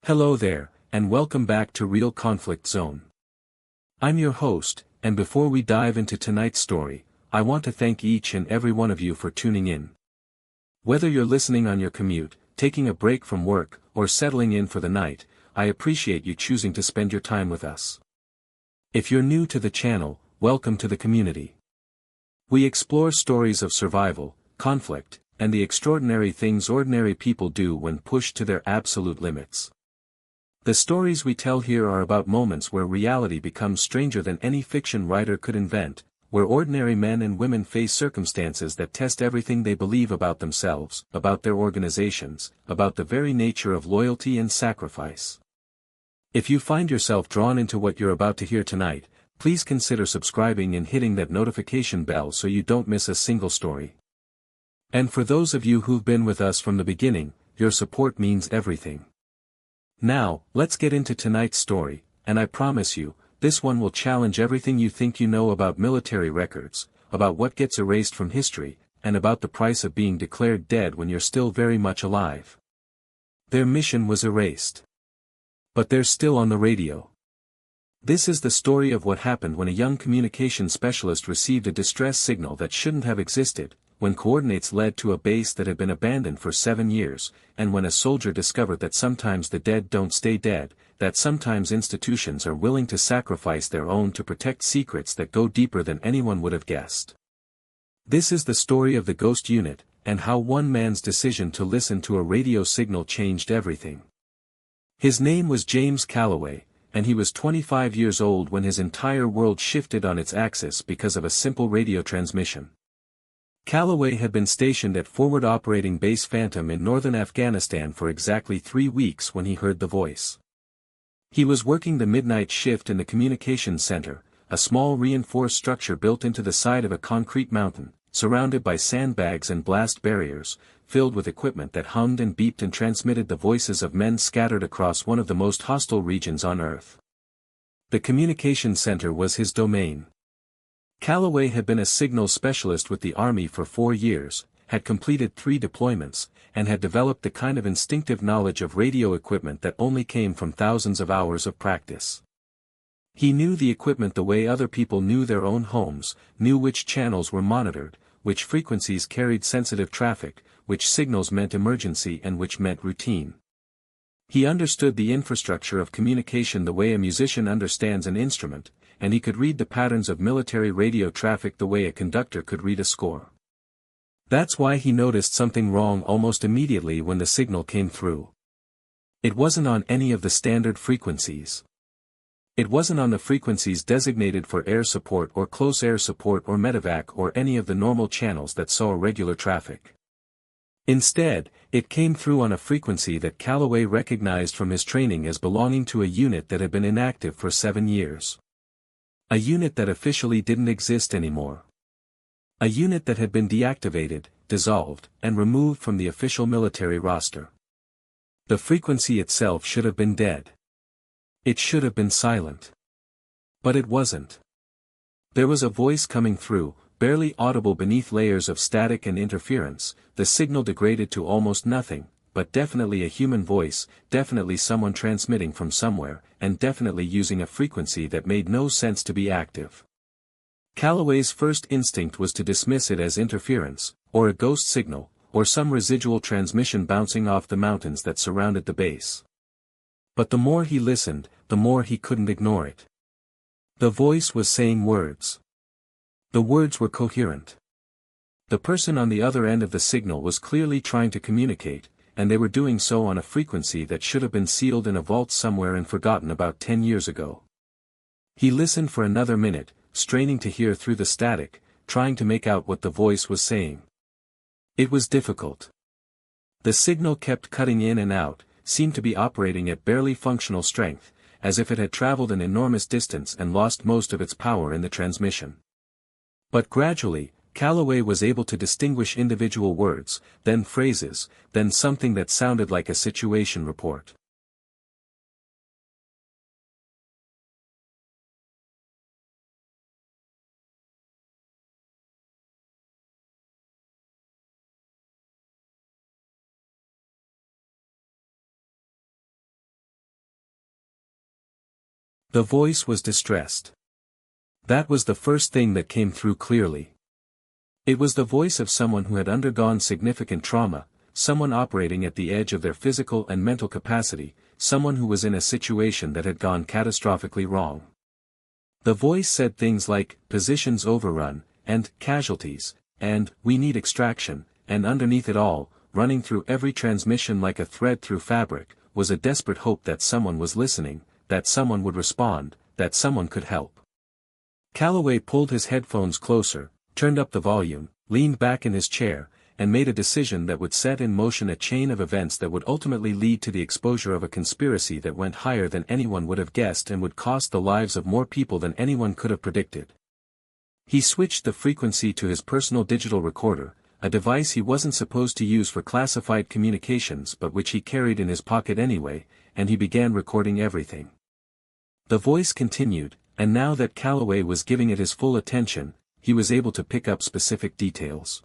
Hello there, and welcome back to Real Conflict Zone. I'm your host, and before we dive into tonight's story, I want to thank each and every one of you for tuning in. Whether you're listening on your commute, taking a break from work, or settling in for the night, I appreciate you choosing to spend your time with us. If you're new to the channel, welcome to the community. We explore stories of survival, conflict, and the extraordinary things ordinary people do when pushed to their absolute limits. The stories we tell here are about moments where reality becomes stranger than any fiction writer could invent, where ordinary men and women face circumstances that test everything they believe about themselves, about their organizations, about the very nature of loyalty and sacrifice. If you find yourself drawn into what you're about to hear tonight, please consider subscribing and hitting that notification bell so you don't miss a single story. And for those of you who've been with us from the beginning, your support means everything. Now, let's get into tonight's story, and I promise you, this one will challenge everything you think you know about military records, about what gets erased from history, and about the price of being declared dead when you're still very much alive. Their mission was erased. But they're still on the radio. This is the story of what happened when a young communication specialist received a distress signal that shouldn't have existed, when coordinates led to a base that had been abandoned for 7 years, and when a soldier discovered that sometimes the dead don't stay dead, that sometimes institutions are willing to sacrifice their own to protect secrets that go deeper than anyone would have guessed. This is the story of the Ghost Unit, and how one man's decision to listen to a radio signal changed everything. His name was James Calloway, and he was 25 years old when his entire world shifted on its axis because of a simple radio transmission. Calloway had been stationed at Forward Operating Base Phantom in northern Afghanistan for exactly 3 weeks when he heard the voice. He was working the midnight shift in the communications center, a small reinforced structure built into the side of a concrete mountain, surrounded by sandbags and blast barriers, filled with equipment that hummed and beeped and transmitted the voices of men scattered across one of the most hostile regions on Earth. The communications center was his domain. Calloway had been a signals specialist with the Army for 4 years, had completed 3 deployments, and had developed the kind of instinctive knowledge of radio equipment that only came from thousands of hours of practice. He knew the equipment the way other people knew their own homes, knew which channels were monitored, which frequencies carried sensitive traffic, which signals meant emergency and which meant routine. He understood the infrastructure of communication the way a musician understands an instrument, and he could read the patterns of military radio traffic the way a conductor could read a score. That's why he noticed something wrong almost immediately when the signal came through. It wasn't on any of the standard frequencies. It wasn't on the frequencies designated for air support or close air support or medevac or any of the normal channels that saw regular traffic. Instead, it came through on a frequency that Calloway recognized from his training as belonging to a unit that had been inactive for 7 years. A unit that officially didn't exist anymore. A unit that had been deactivated, dissolved, and removed from the official military roster. The frequency itself should have been dead. It should have been silent. But it wasn't. There was a voice coming through, barely audible beneath layers of static and interference, the signal degraded to almost nothing, but definitely a human voice, definitely someone transmitting from somewhere, and definitely using a frequency that made no sense to be active. Calloway's first instinct was to dismiss it as interference, or a ghost signal, or some residual transmission bouncing off the mountains that surrounded the base. But the more he listened, the more he couldn't ignore it. The voice was saying words. The words were coherent. The person on the other end of the signal was clearly trying to communicate, and they were doing so on a frequency that should have been sealed in a vault somewhere and forgotten about 10 years ago. He listened for another minute, straining to hear through the static, trying to make out what the voice was saying. It was difficult. The signal kept cutting in and out, seemed to be operating at barely functional strength, as if it had traveled an enormous distance and lost most of its power in the transmission. But gradually, Calloway was able to distinguish individual words, then phrases, then something that sounded like a situation report. The voice was distressed. That was the first thing that came through clearly. It was the voice of someone who had undergone significant trauma, someone operating at the edge of their physical and mental capacity, someone who was in a situation that had gone catastrophically wrong. The voice said things like, "Positions overrun," and "Casualties," and "We need extraction," and underneath it all, running through every transmission like a thread through fabric, was a desperate hope that someone was listening, that someone would respond, that someone could help. Calloway pulled his headphones closer, turned up the volume, leaned back in his chair, and made a decision that would set in motion a chain of events that would ultimately lead to the exposure of a conspiracy that went higher than anyone would have guessed and would cost the lives of more people than anyone could have predicted. He switched the frequency to his personal digital recorder, a device he wasn't supposed to use for classified communications but which he carried in his pocket anyway, and he began recording everything. The voice continued, and now that Calloway was giving it his full attention, he was able to pick up specific details.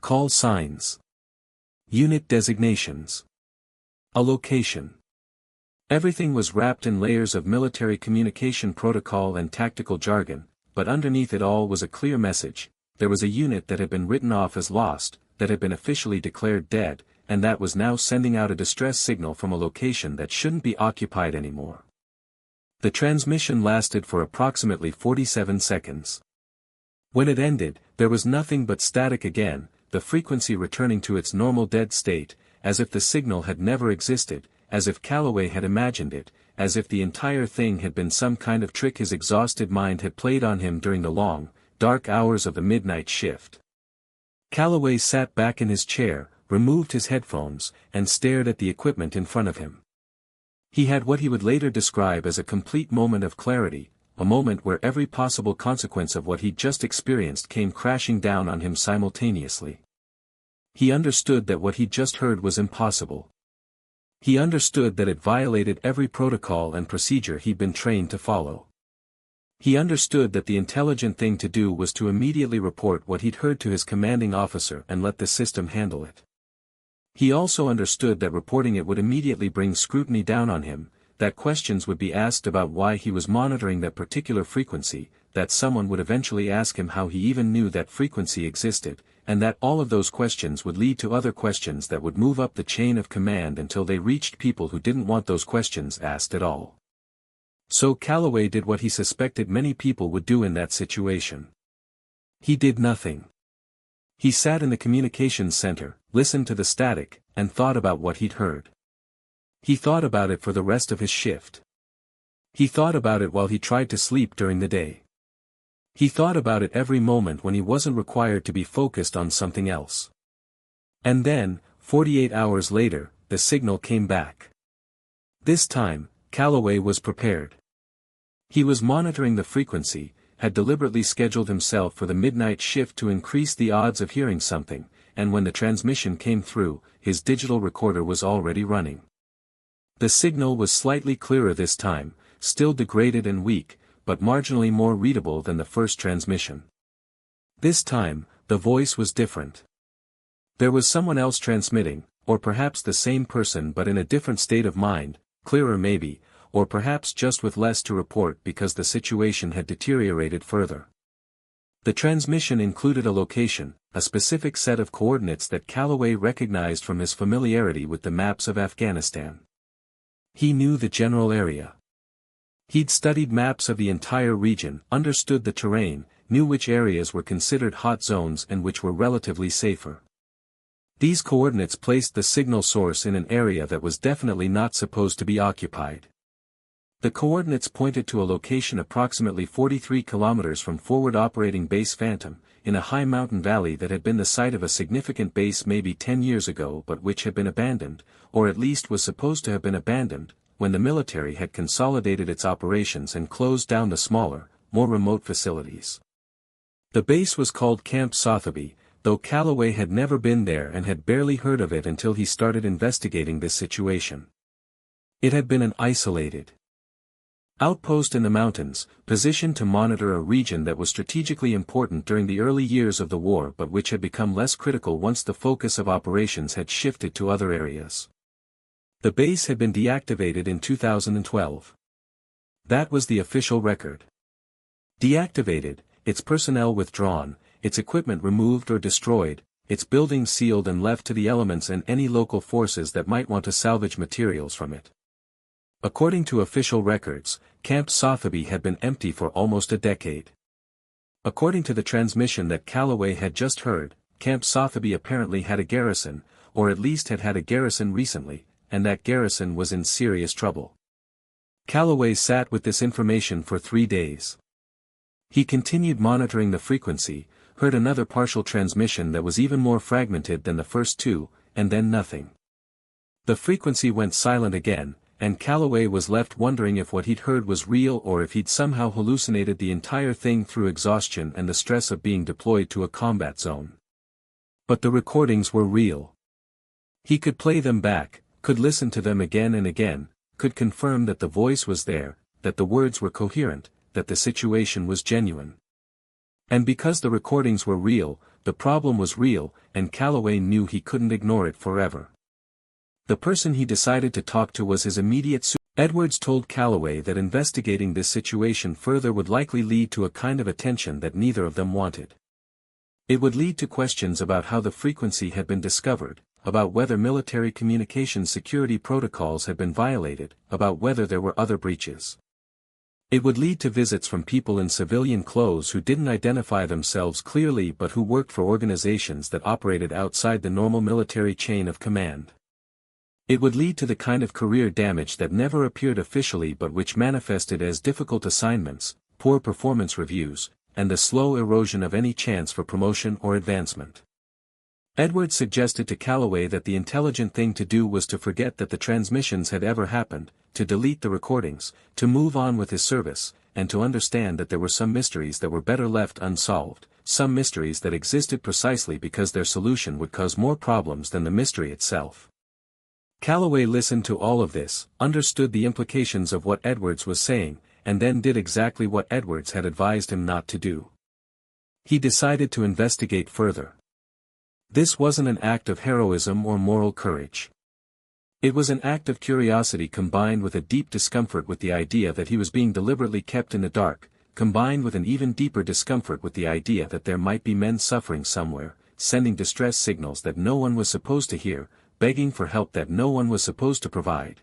Call signs. Unit designations. A location. Everything was wrapped in layers of military communication protocol and tactical jargon, but underneath it all was a clear message. There was a unit that had been written off as lost, that had been officially declared dead, and that was now sending out a distress signal from a location that shouldn't be occupied anymore. The transmission lasted for approximately 47 seconds. When it ended, there was nothing but static again, the frequency returning to its normal dead state, as if the signal had never existed, as if Calloway had imagined it, as if the entire thing had been some kind of trick his exhausted mind had played on him during the long, dark hours of the midnight shift. Calloway sat back in his chair, removed his headphones, and stared at the equipment in front of him. He had what he would later describe as a complete moment of clarity, a moment where every possible consequence of what he'd just experienced came crashing down on him simultaneously. He understood that what he'd just heard was impossible. He understood that it violated every protocol and procedure he'd been trained to follow. He understood that the intelligent thing to do was to immediately report what he'd heard to his commanding officer and let the system handle it. He also understood that reporting it would immediately bring scrutiny down on him, that questions would be asked about why he was monitoring that particular frequency, that someone would eventually ask him how he even knew that frequency existed, and that all of those questions would lead to other questions that would move up the chain of command until they reached people who didn't want those questions asked at all. So Calloway did what he suspected many people would do in that situation. He did nothing. He sat in the communications center, listened to the static, and thought about what he'd heard. He thought about it for the rest of his shift. He thought about it while he tried to sleep during the day. He thought about it every moment when he wasn't required to be focused on something else. And then, 48 hours later, the signal came back. This time, Calloway was prepared. He was monitoring the frequency, had deliberately scheduled himself for the midnight shift to increase the odds of hearing something, and when the transmission came through, his digital recorder was already running. The signal was slightly clearer this time, still degraded and weak, but marginally more readable than the first transmission. This time, the voice was different. There was someone else transmitting, or perhaps the same person but in a different state of mind, clearer maybe, or perhaps just with less to report because the situation had deteriorated further. The transmission included a location, a specific set of coordinates that Calloway recognized from his familiarity with the maps of Afghanistan. He knew the general area. He'd studied maps of the entire region, understood the terrain, knew which areas were considered hot zones and which were relatively safer. These coordinates placed the signal source in an area that was definitely not supposed to be occupied. The coordinates pointed to a location approximately 43 kilometers from forward operating base Phantom, in a high mountain valley that had been the site of a significant base maybe 10 years ago but which had been abandoned, or at least was supposed to have been abandoned, when the military had consolidated its operations and closed down the smaller, more remote facilities. The base was called Camp Sotheby, though Calloway had never been there and had barely heard of it until he started investigating this situation. It had been an isolated outpost in the mountains, positioned to monitor a region that was strategically important during the early years of the war but which had become less critical once the focus of operations had shifted to other areas. The base had been deactivated in 2012. That was the official record. Deactivated, its personnel withdrawn, its equipment removed or destroyed, its buildings sealed and left to the elements and any local forces that might want to salvage materials from it. According to official records, Camp Sotheby had been empty for almost a decade. According to the transmission that Calloway had just heard, Camp Sotheby apparently had a garrison, or at least had had a garrison recently, and that garrison was in serious trouble. Calloway sat with this information for 3 days. He continued monitoring the frequency, heard another partial transmission that was even more fragmented than the first two, and then nothing. The frequency went silent again, and Calloway was left wondering if what he'd heard was real or if he'd somehow hallucinated the entire thing through exhaustion and the stress of being deployed to a combat zone. But the recordings were real. He could play them back, could listen to them again and again, could confirm that the voice was there, that the words were coherent, that the situation was genuine. And because the recordings were real, the problem was real, and Calloway knew he couldn't ignore it forever. The person he decided to talk to was his immediate supervisor. Edwards told Calloway that investigating this situation further would likely lead to a kind of attention that neither of them wanted. It would lead to questions about how the frequency had been discovered, about whether military communications security protocols had been violated, about whether there were other breaches. It would lead to visits from people in civilian clothes who didn't identify themselves clearly but who worked for organizations that operated outside the normal military chain of command. It would lead to the kind of career damage that never appeared officially but which manifested as difficult assignments, poor performance reviews, and the slow erosion of any chance for promotion or advancement. Edwards suggested to Calloway that the intelligent thing to do was to forget that the transmissions had ever happened, to delete the recordings, to move on with his service, and to understand that there were some mysteries that were better left unsolved, some mysteries that existed precisely because their solution would cause more problems than the mystery itself. Calloway listened to all of this, understood the implications of what Edwards was saying, and then did exactly what Edwards had advised him not to do. He decided to investigate further. This wasn't an act of heroism or moral courage. It was an act of curiosity combined with a deep discomfort with the idea that he was being deliberately kept in the dark, combined with an even deeper discomfort with the idea that there might be men suffering somewhere, sending distress signals that no one was supposed to hear, begging for help that no one was supposed to provide.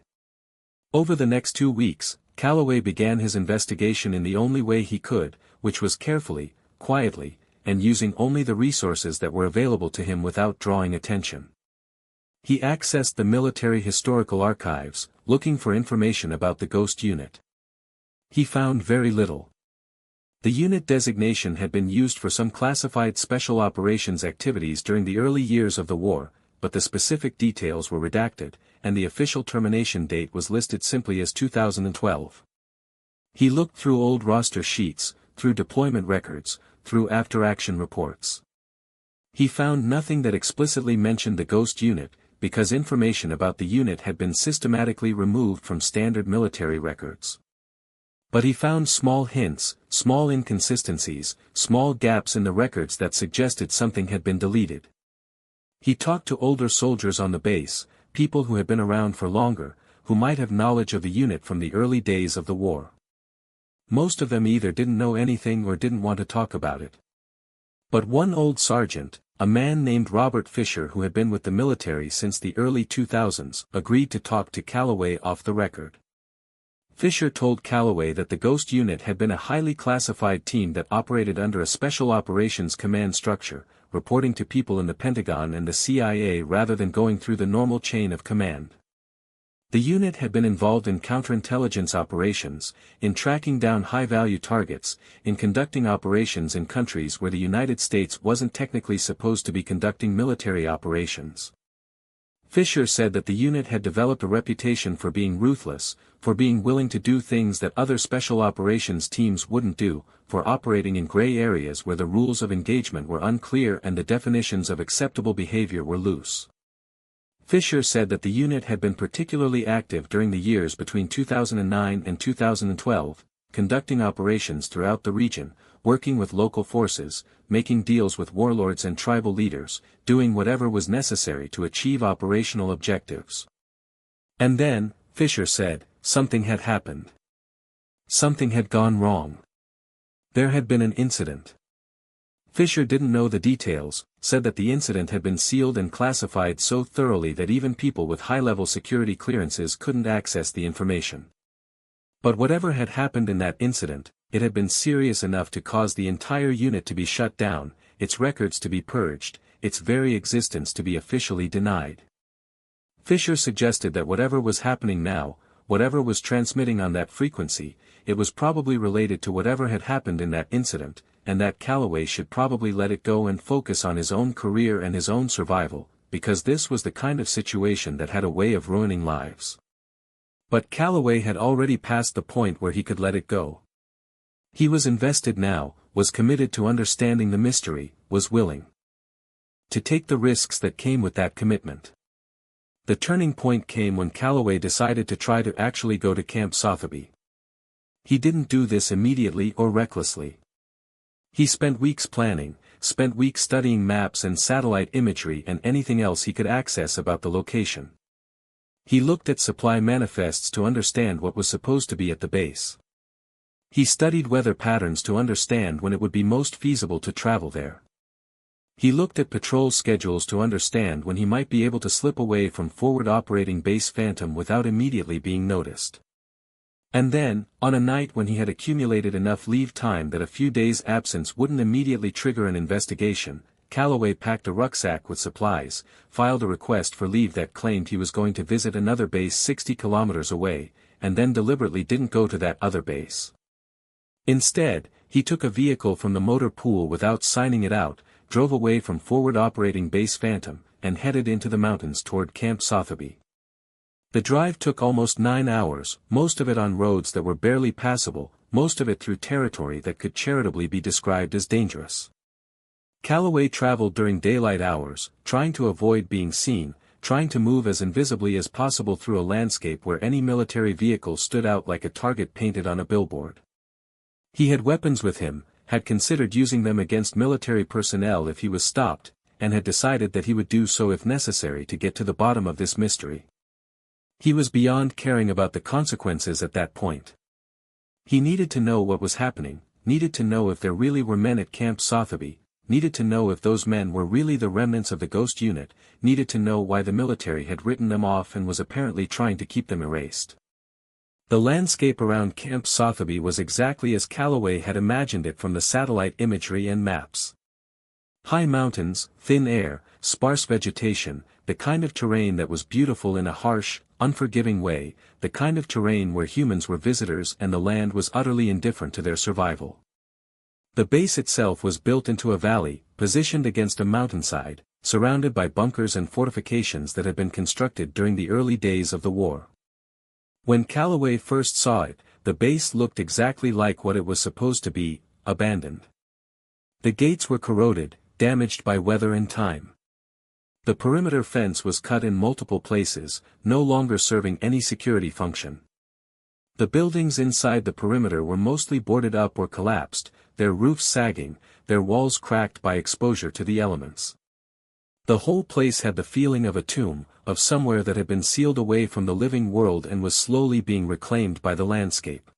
Over the next 2 weeks, Calloway began his investigation in the only way he could, which was carefully, quietly, and using only the resources that were available to him without drawing attention. He accessed the military historical archives, looking for information about the Ghost Unit. He found very little. The unit designation had been used for some classified special operations activities during the early years of the war, but the specific details were redacted, and the official termination date was listed simply as 2012. He looked through old roster sheets, through deployment records, through after-action reports. He found nothing that explicitly mentioned the Ghost Unit, because information about the unit had been systematically removed from standard military records. But he found small hints, small inconsistencies, small gaps in the records that suggested something had been deleted. He talked to older soldiers on the base, people who had been around for longer, who might have knowledge of the unit from the early days of the war. Most of them either didn't know anything or didn't want to talk about it. But one old sergeant, a man named Robert Fisher who had been with the military since the early 2000s, agreed to talk to Calloway off the record. Fisher told Calloway that the Ghost Unit had been a highly classified team that operated under a Special Operations Command structure, reporting to people in the Pentagon and the CIA rather than going through the normal chain of command. The unit had been involved in counterintelligence operations, in tracking down high-value targets, in conducting operations in countries where the United States wasn't technically supposed to be conducting military operations. Fisher said that the unit had developed a reputation for being ruthless, for being willing to do things that other special operations teams wouldn't do, for operating in gray areas where the rules of engagement were unclear and the definitions of acceptable behavior were loose. Fisher said that the unit had been particularly active during the years between 2009 and 2012, conducting operations throughout the region, working with local forces, making deals with warlords and tribal leaders, doing whatever was necessary to achieve operational objectives. And then, Fisher said, something had happened. Something had gone wrong. There had been an incident. Fisher didn't know the details, said that the incident had been sealed and classified so thoroughly that even people with high-level security clearances couldn't access the information. But whatever had happened in that incident, it had been serious enough to cause the entire unit to be shut down, its records to be purged, its very existence to be officially denied. Fisher suggested that whatever was happening now, whatever was transmitting on that frequency, it was probably related to whatever had happened in that incident, and that Calloway should probably let it go and focus on his own career and his own survival, because this was the kind of situation that had a way of ruining lives. But Calloway had already passed the point where he could let it go. He was invested now, was committed to understanding the mystery, was willing to take the risks that came with that commitment. The turning point came when Calloway decided to try to actually go to Camp Sotheby. He didn't do this immediately or recklessly. He spent weeks planning, spent weeks studying maps and satellite imagery and anything else he could access about the location. He looked at supply manifests to understand what was supposed to be at the base. He studied weather patterns to understand when it would be most feasible to travel there. He looked at patrol schedules to understand when he might be able to slip away from forward operating base Phantom without immediately being noticed. And then, on a night when he had accumulated enough leave time that a few days' absence wouldn't immediately trigger an investigation, Calloway packed a rucksack with supplies, filed a request for leave that claimed he was going to visit another base 60 kilometers away, and then deliberately didn't go to that other base. Instead, he took a vehicle from the motor pool without signing it out, drove away from forward operating base Phantom, and headed into the mountains toward Camp Sotheby. The drive took almost 9 hours, most of it on roads that were barely passable, most of it through territory that could charitably be described as dangerous. Calloway traveled during daylight hours, trying to avoid being seen, trying to move as invisibly as possible through a landscape where any military vehicle stood out like a target painted on a billboard. He had weapons with him, had considered using them against military personnel if he was stopped, and had decided that he would do so if necessary to get to the bottom of this mystery. He was beyond caring about the consequences at that point. He needed to know what was happening, needed to know if there really were men at Camp Sotheby, needed to know if those men were really the remnants of the ghost unit, needed to know why the military had written them off and was apparently trying to keep them erased. The landscape around Camp Sotheby was exactly as Calloway had imagined it from the satellite imagery and maps. High mountains, thin air, sparse vegetation, the kind of terrain that was beautiful in a harsh, unforgiving way, the kind of terrain where humans were visitors and the land was utterly indifferent to their survival. The base itself was built into a valley, positioned against a mountainside, surrounded by bunkers and fortifications that had been constructed during the early days of the war. When Calloway first saw it, the base looked exactly like what it was supposed to be, abandoned. The gates were corroded, damaged by weather and time. The perimeter fence was cut in multiple places, no longer serving any security function. The buildings inside the perimeter were mostly boarded up or collapsed, their roofs sagging, their walls cracked by exposure to the elements. The whole place had the feeling of a tomb, of somewhere that had been sealed away from the living world and was slowly being reclaimed by the landscape.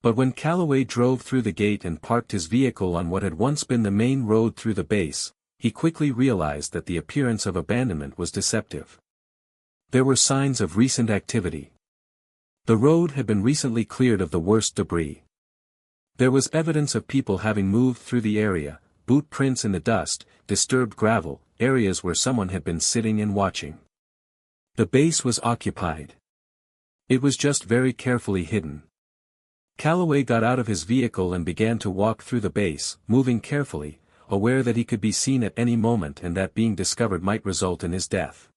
But when Calloway drove through the gate and parked his vehicle on what had once been the main road through the base, he quickly realized that the appearance of abandonment was deceptive. There were signs of recent activity. The road had been recently cleared of the worst debris. There was evidence of people having moved through the area, boot prints in the dust, disturbed gravel, areas where someone had been sitting and watching. The base was occupied. It was just very carefully hidden. Calloway got out of his vehicle and began to walk through the base, moving carefully, aware that he could be seen at any moment and that being discovered might result in his death.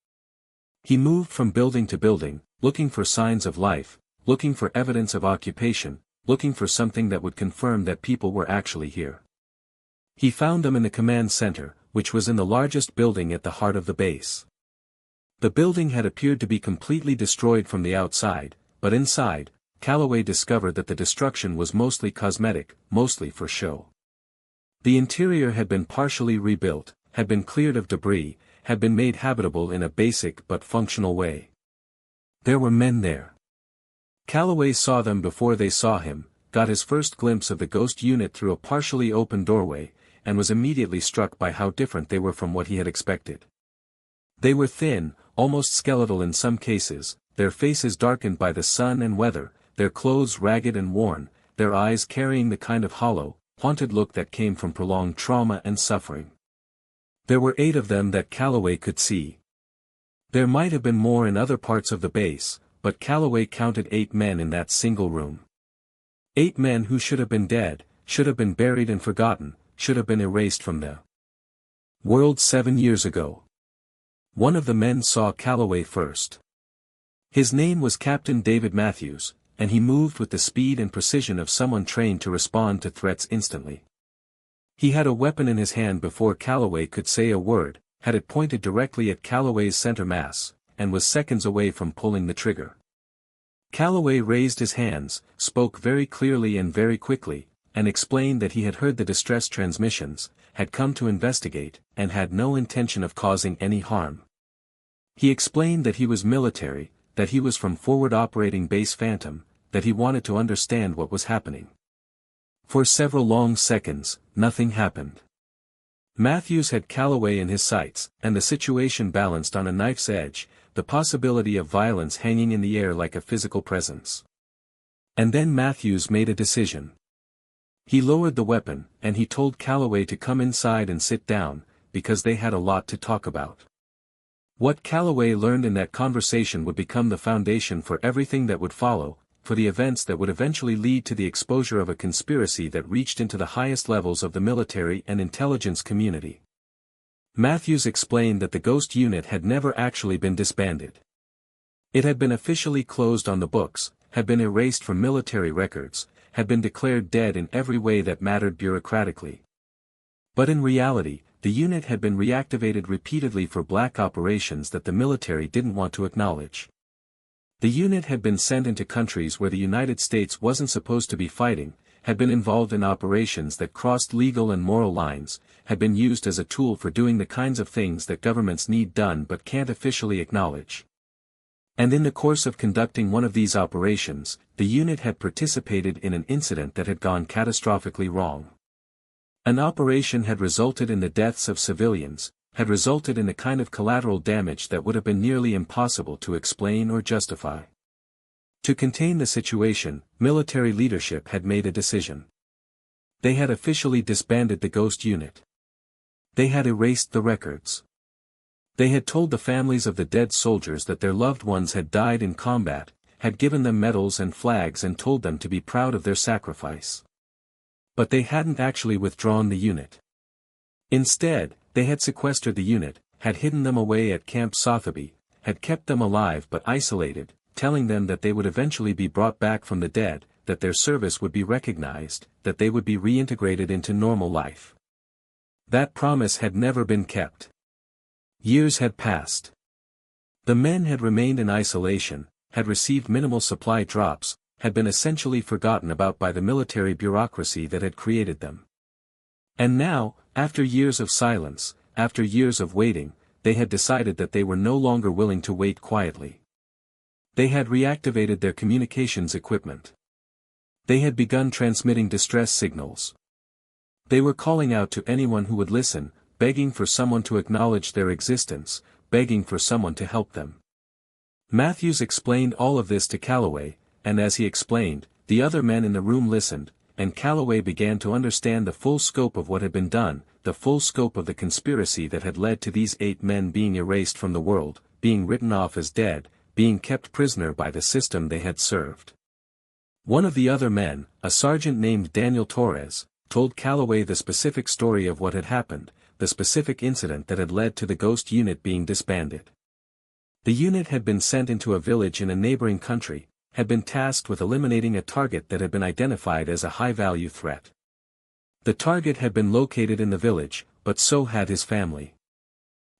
He moved from building to building, looking for signs of life, looking for evidence of occupation, looking for something that would confirm that people were actually here. He found them in the command center, which was in the largest building at the heart of the base. The building had appeared to be completely destroyed from the outside, but inside, Calloway discovered that the destruction was mostly cosmetic, mostly for show. The interior had been partially rebuilt, had been cleared of debris, had been made habitable in a basic but functional way. There were men there. Calloway saw them before they saw him, got his first glimpse of the ghost unit through a partially open doorway, and was immediately struck by how different they were from what he had expected. They were thin, almost skeletal in some cases, their faces darkened by the sun and weather, their clothes ragged and worn, their eyes carrying the kind of hollow, haunted look that came from prolonged trauma and suffering. There were 8 of them that Calloway could see. There might have been more in other parts of the base, but Calloway counted 8 men in that single room. 8 men who should have been dead, should have been buried and forgotten, should have been erased from the world 7 years ago. One of the men saw Calloway first. His name was Captain David Matthews, and he moved with the speed and precision of someone trained to respond to threats instantly. He had a weapon in his hand before Calloway could say a word, had it pointed directly at Calloway's center mass, and was seconds away from pulling the trigger. Calloway raised his hands, spoke very clearly and very quickly, and explained that he had heard the distress transmissions, had come to investigate, and had no intention of causing any harm. He explained that he was military, that he was from Forward Operating Base Phantom, that he wanted to understand what was happening. For several long seconds, nothing happened. Matthews had Calloway in his sights, and the situation balanced on a knife's edge, the possibility of violence hanging in the air like a physical presence. And then Matthews made a decision. He lowered the weapon, and he told Calloway to come inside and sit down, because they had a lot to talk about. What Calloway learned in that conversation would become the foundation for everything that would follow, for the events that would eventually lead to the exposure of a conspiracy that reached into the highest levels of the military and intelligence community. Matthews explained that the ghost unit had never actually been disbanded. It had been officially closed on the books, had been erased from military records, had been declared dead in every way that mattered bureaucratically. But in reality, the unit had been reactivated repeatedly for black operations that the military didn't want to acknowledge. The unit had been sent into countries where the United States wasn't supposed to be fighting, had been involved in operations that crossed legal and moral lines, had been used as a tool for doing the kinds of things that governments need done but can't officially acknowledge. And in the course of conducting one of these operations, the unit had participated in an incident that had gone catastrophically wrong. An operation had resulted in the deaths of civilians, had resulted in a kind of collateral damage that would have been nearly impossible to explain or justify. To contain the situation, military leadership had made a decision. They had officially disbanded the ghost unit. They had erased the records. They had told the families of the dead soldiers that their loved ones had died in combat, had given them medals and flags and told them to be proud of their sacrifice. But they hadn't actually withdrawn the unit. Instead, they had sequestered the unit, had hidden them away at Camp Sotheby, had kept them alive but isolated, telling them that they would eventually be brought back from the dead, that their service would be recognized, that they would be reintegrated into normal life. That promise had never been kept. Years had passed. The men had remained in isolation, had received minimal supply drops, had been essentially forgotten about by the military bureaucracy that had created them. And now, after years of silence, after years of waiting, they had decided that they were no longer willing to wait quietly. They had reactivated their communications equipment. They had begun transmitting distress signals. They were calling out to anyone who would listen, begging for someone to acknowledge their existence, begging for someone to help them. Matthews explained all of this to Calloway, and as he explained, the other men in the room listened, and Calloway began to understand the full scope of what had been done, the full scope of the conspiracy that had led to these 8 men being erased from the world, being written off as dead, being kept prisoner by the system they had served. One of the other men, a sergeant named Daniel Torres, told Calloway the specific story of what had happened, the specific incident that had led to the ghost unit being disbanded. The unit had been sent into a village in a neighboring country, had been tasked with eliminating a target that had been identified as a high-value threat. The target had been located in the village, but so had his family.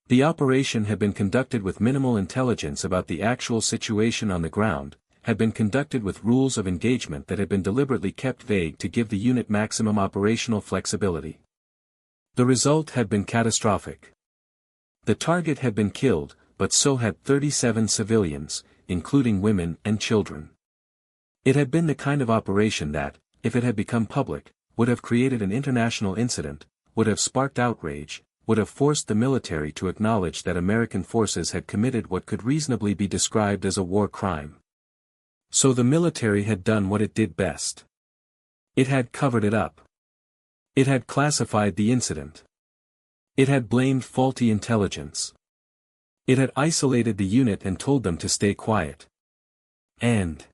The operation had been conducted with minimal intelligence about the actual situation on the ground, had been conducted with rules of engagement that had been deliberately kept vague to give the unit maximum operational flexibility. The result had been catastrophic. The target had been killed, but so had 37 civilians, including women and children. It had been the kind of operation that, if it had become public, would have created an international incident, would have sparked outrage, would have forced the military to acknowledge that American forces had committed what could reasonably be described as a war crime. So the military had done what it did best. It had covered it up. It had classified the incident. It had blamed faulty intelligence. It had isolated the unit and told them to stay quiet. And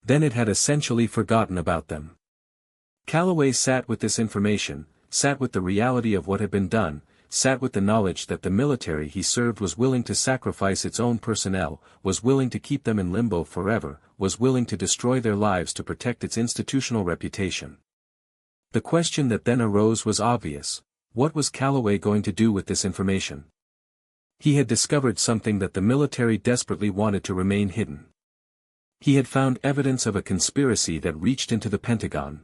then it had essentially forgotten about them. Calloway sat with this information, sat with the reality of what had been done, sat with the knowledge that the military he served was willing to sacrifice its own personnel, was willing to keep them in limbo forever, was willing to destroy their lives to protect its institutional reputation. The question that then arose was obvious: what was Calloway going to do with this information? He had discovered something that the military desperately wanted to remain hidden. He had found evidence of a conspiracy that reached into the Pentagon.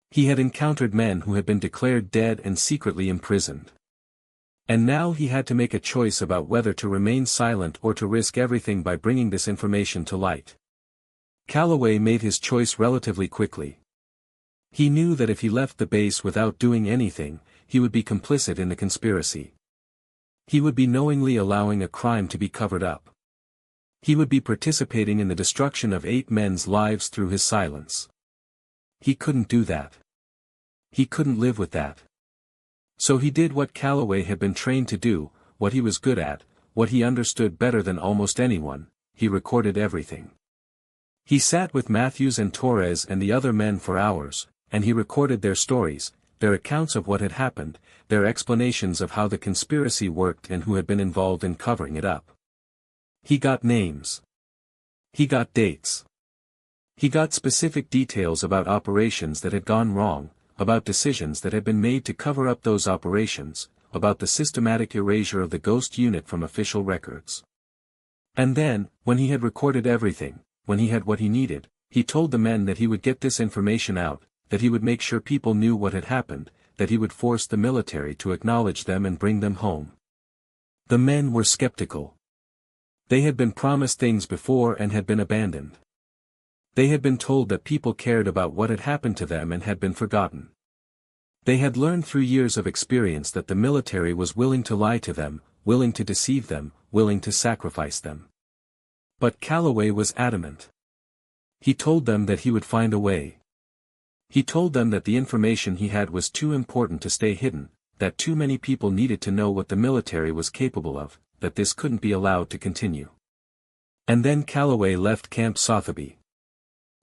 He had encountered men who had been declared dead and secretly imprisoned. And now he had to make a choice about whether to remain silent or to risk everything by bringing this information to light. Calloway made his choice relatively quickly. He knew that if he left the base without doing anything, he would be complicit in the conspiracy. He would be knowingly allowing a crime to be covered up. He would be participating in the destruction of 8 men's lives through his silence. He couldn't do that. He couldn't live with that. So he did what Calloway had been trained to do, what he was good at, what he understood better than almost anyone: he recorded everything. He sat with Matthews and Torres and the other men for hours, and he recorded their stories, their accounts of what had happened, their explanations of how the conspiracy worked and who had been involved in covering it up. He got names. He got dates. He got specific details about operations that had gone wrong, about decisions that had been made to cover up those operations, about the systematic erasure of the ghost unit from official records. And then, when he had recorded everything, when he had what he needed, he told the men that he would get this information out, that he would make sure people knew what had happened, that he would force the military to acknowledge them and bring them home. The men were skeptical. They had been promised things before and had been abandoned. They had been told that people cared about what had happened to them and had been forgotten. They had learned through years of experience that the military was willing to lie to them, willing to deceive them, willing to sacrifice them. But Calloway was adamant. He told them that he would find a way. He told them that the information he had was too important to stay hidden, that too many people needed to know what the military was capable of, that this couldn't be allowed to continue. And then Calloway left Camp Sotheby.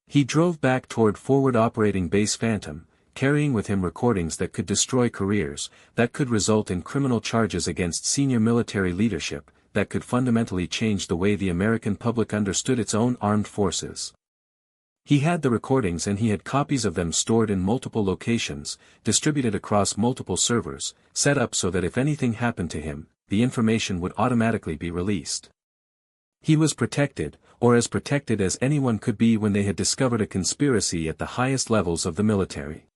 He drove back toward Forward Operating Base Phantom, carrying with him recordings that could destroy careers, that could result in criminal charges against senior military leadership, that could fundamentally change the way the American public understood its own armed forces. He had the recordings and he had copies of them stored in multiple locations, distributed across multiple servers, set up so that if anything happened to him, the information would automatically be released. He was protected, or as protected as anyone could be when they had discovered a conspiracy at the highest levels of the military.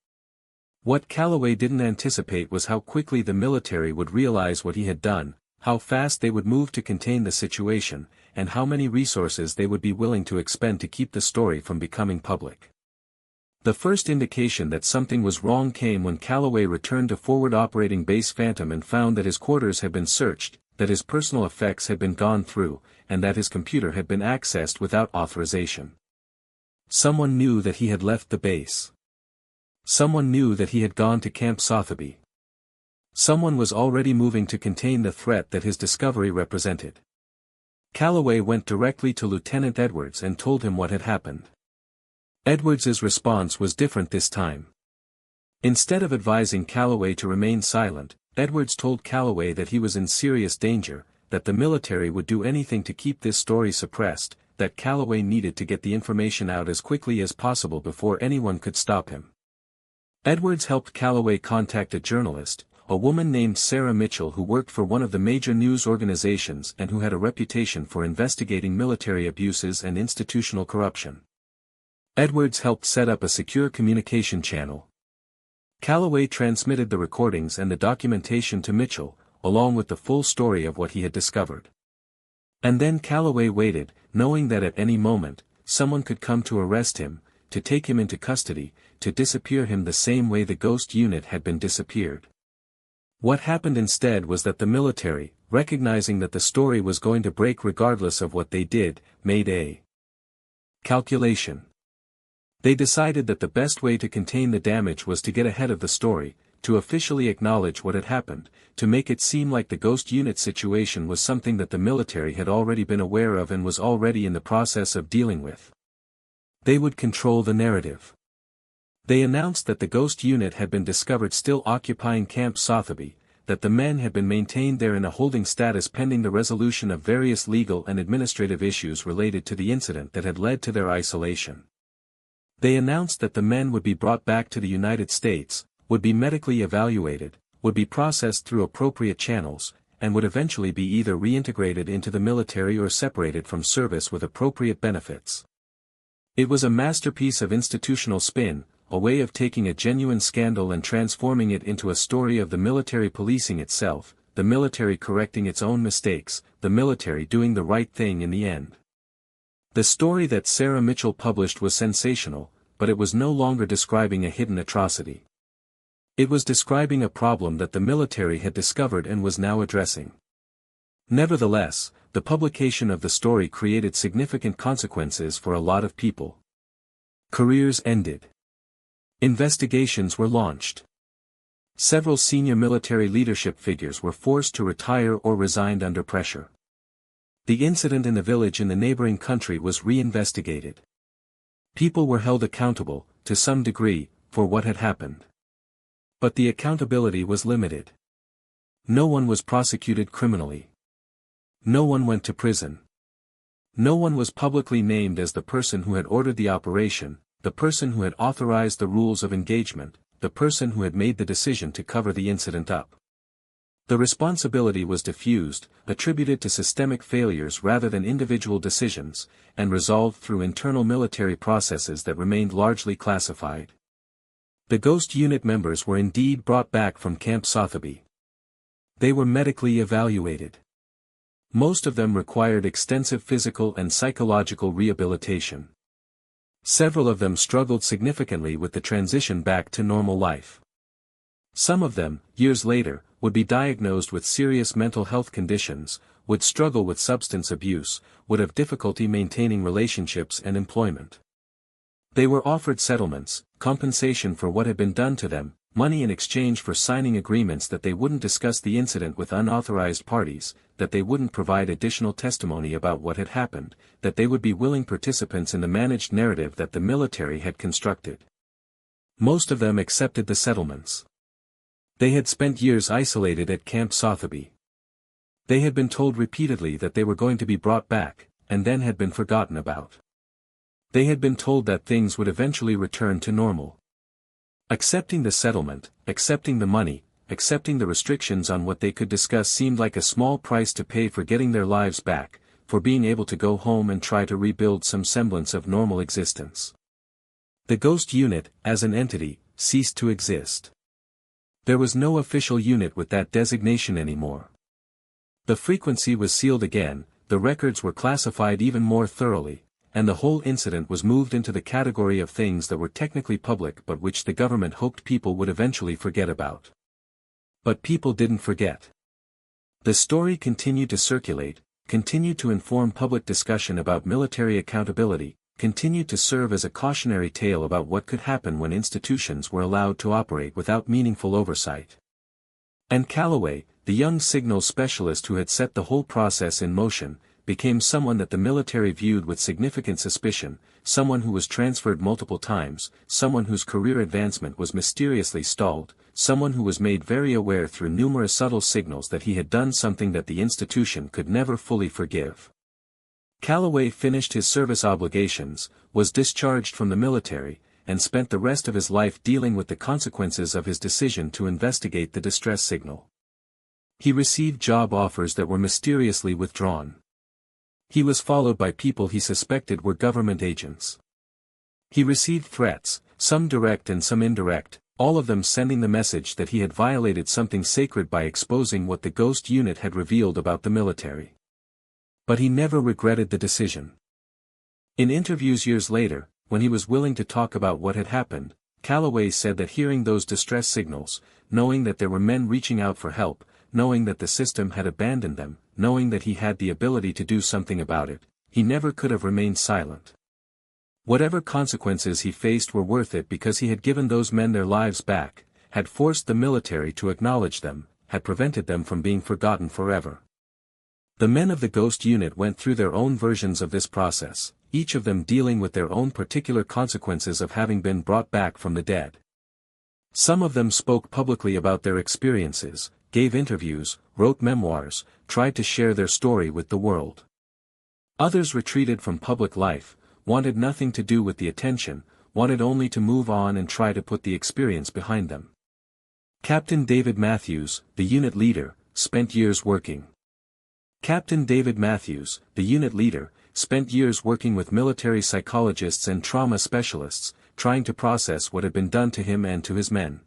What Calloway didn't anticipate was how quickly the military would realize what he had done, how fast they would move to contain the situation, and how many resources they would be willing to expend to keep the story from becoming public. The first indication that something was wrong came when Calloway returned to Forward Operating Base Phantom and found that his quarters had been searched, that his personal effects had been gone through, and that his computer had been accessed without authorization. Someone knew that he had left the base. Someone knew that he had gone to Camp Sotheby. Someone was already moving to contain the threat that his discovery represented. Calloway went directly to Lieutenant Edwards and told him what had happened. Edwards's response was different this time. Instead of advising Calloway to remain silent, Edwards told Calloway that he was in serious danger, that the military would do anything to keep this story suppressed, that Calloway needed to get the information out as quickly as possible before anyone could stop him. Edwards helped Calloway contact a journalist, a woman named Sarah Mitchell who worked for one of the major news organizations and who had a reputation for investigating military abuses and institutional corruption. Edwards helped set up a secure communication channel. Calloway transmitted the recordings and the documentation to Mitchell, along with the full story of what he had discovered. And then Calloway waited, knowing that at any moment, someone could come to arrest him, to take him into custody, to disappear him the same way the ghost unit had been disappeared. What happened instead was that the military, recognizing that the story was going to break regardless of what they did, made a calculation. They decided that the best way to contain the damage was to get ahead of the story, to officially acknowledge what had happened, to make it seem like the ghost unit situation was something that the military had already been aware of and was already in the process of dealing with. They would control the narrative. They announced that the ghost unit had been discovered still occupying Camp Sotheby, that the men had been maintained there in a holding status pending the resolution of various legal and administrative issues related to the incident that had led to their isolation. They announced that the men would be brought back to the United States, would be medically evaluated, would be processed through appropriate channels, and would eventually be either reintegrated into the military or separated from service with appropriate benefits. It was a masterpiece of institutional spin, a way of taking a genuine scandal and transforming it into a story of the military policing itself, the military correcting its own mistakes, the military doing the right thing in the end. The story that Sarah Mitchell published was sensational, but it was no longer describing a hidden atrocity. It was describing a problem that the military had discovered and was now addressing. Nevertheless, the publication of the story created significant consequences for a lot of people. Careers ended. Investigations were launched. Several senior military leadership figures were forced to retire or resigned under pressure. The incident in the village in the neighboring country was reinvestigated. People were held accountable, to some degree, for what had happened. But the accountability was limited. No one was prosecuted criminally. No one went to prison. No one was publicly named as the person who had ordered the operation, the person who had authorized the rules of engagement, the person who had made the decision to cover the incident up. The responsibility was diffused, attributed to systemic failures rather than individual decisions, and resolved through internal military processes that remained largely classified. The ghost unit members were indeed brought back from Camp Sotheby. They were medically evaluated. Most of them required extensive physical and psychological rehabilitation. Several of them struggled significantly with the transition back to normal life. Some of them, years later, would be diagnosed with serious mental health conditions, would struggle with substance abuse, would have difficulty maintaining relationships and employment. They were offered settlements, compensation for what had been done to them, money in exchange for signing agreements that they wouldn't discuss the incident with unauthorized parties, that they wouldn't provide additional testimony about what had happened, that they would be willing participants in the managed narrative that the military had constructed. Most of them accepted the settlements. They had spent years isolated at Camp Sotheby. They had been told repeatedly that they were going to be brought back, and then had been forgotten about. They had been told that things would eventually return to normal. Accepting the settlement, accepting the money, accepting the restrictions on what they could discuss seemed like a small price to pay for getting their lives back, for being able to go home and try to rebuild some semblance of normal existence. The ghost unit, as an entity, ceased to exist. There was no official unit with that designation anymore. The frequency was sealed again, the records were classified even more thoroughly, and the whole incident was moved into the category of things that were technically public but which the government hoped people would eventually forget about. But people didn't forget. The story continued to circulate, continued to inform public discussion about military accountability, continued to serve as a cautionary tale about what could happen when institutions were allowed to operate without meaningful oversight. And Calloway, the young signals specialist who had set the whole process in motion, became someone that the military viewed with significant suspicion, someone who was transferred multiple times, someone whose career advancement was mysteriously stalled, someone who was made very aware through numerous subtle signals that he had done something that the institution could never fully forgive. Calloway finished his service obligations, was discharged from the military, and spent the rest of his life dealing with the consequences of his decision to investigate the distress signal. He received job offers that were mysteriously withdrawn. He was followed by people he suspected were government agents. He received threats, some direct and some indirect, all of them sending the message that he had violated something sacred by exposing what the ghost unit had revealed about the military. But he never regretted the decision. In interviews years later, when he was willing to talk about what had happened, Calloway said that hearing those distress signals, knowing that there were men reaching out for help, knowing that the system had abandoned them, knowing that he had the ability to do something about it, he never could have remained silent. Whatever consequences he faced were worth it because he had given those men their lives back, had forced the military to acknowledge them, had prevented them from being forgotten forever. The men of the Ghost Unit went through their own versions of this process, each of them dealing with their own particular consequences of having been brought back from the dead. Some of them spoke publicly about their experiences, gave interviews, wrote memoirs, tried to share their story with the world. Others retreated from public life, wanted nothing to do with the attention, wanted only to move on and try to put the experience behind them. Captain David Matthews, the unit leader, spent years working. Captain David Matthews, the unit leader, spent years working with military psychologists and trauma specialists, trying to process what had been done to him and to his men.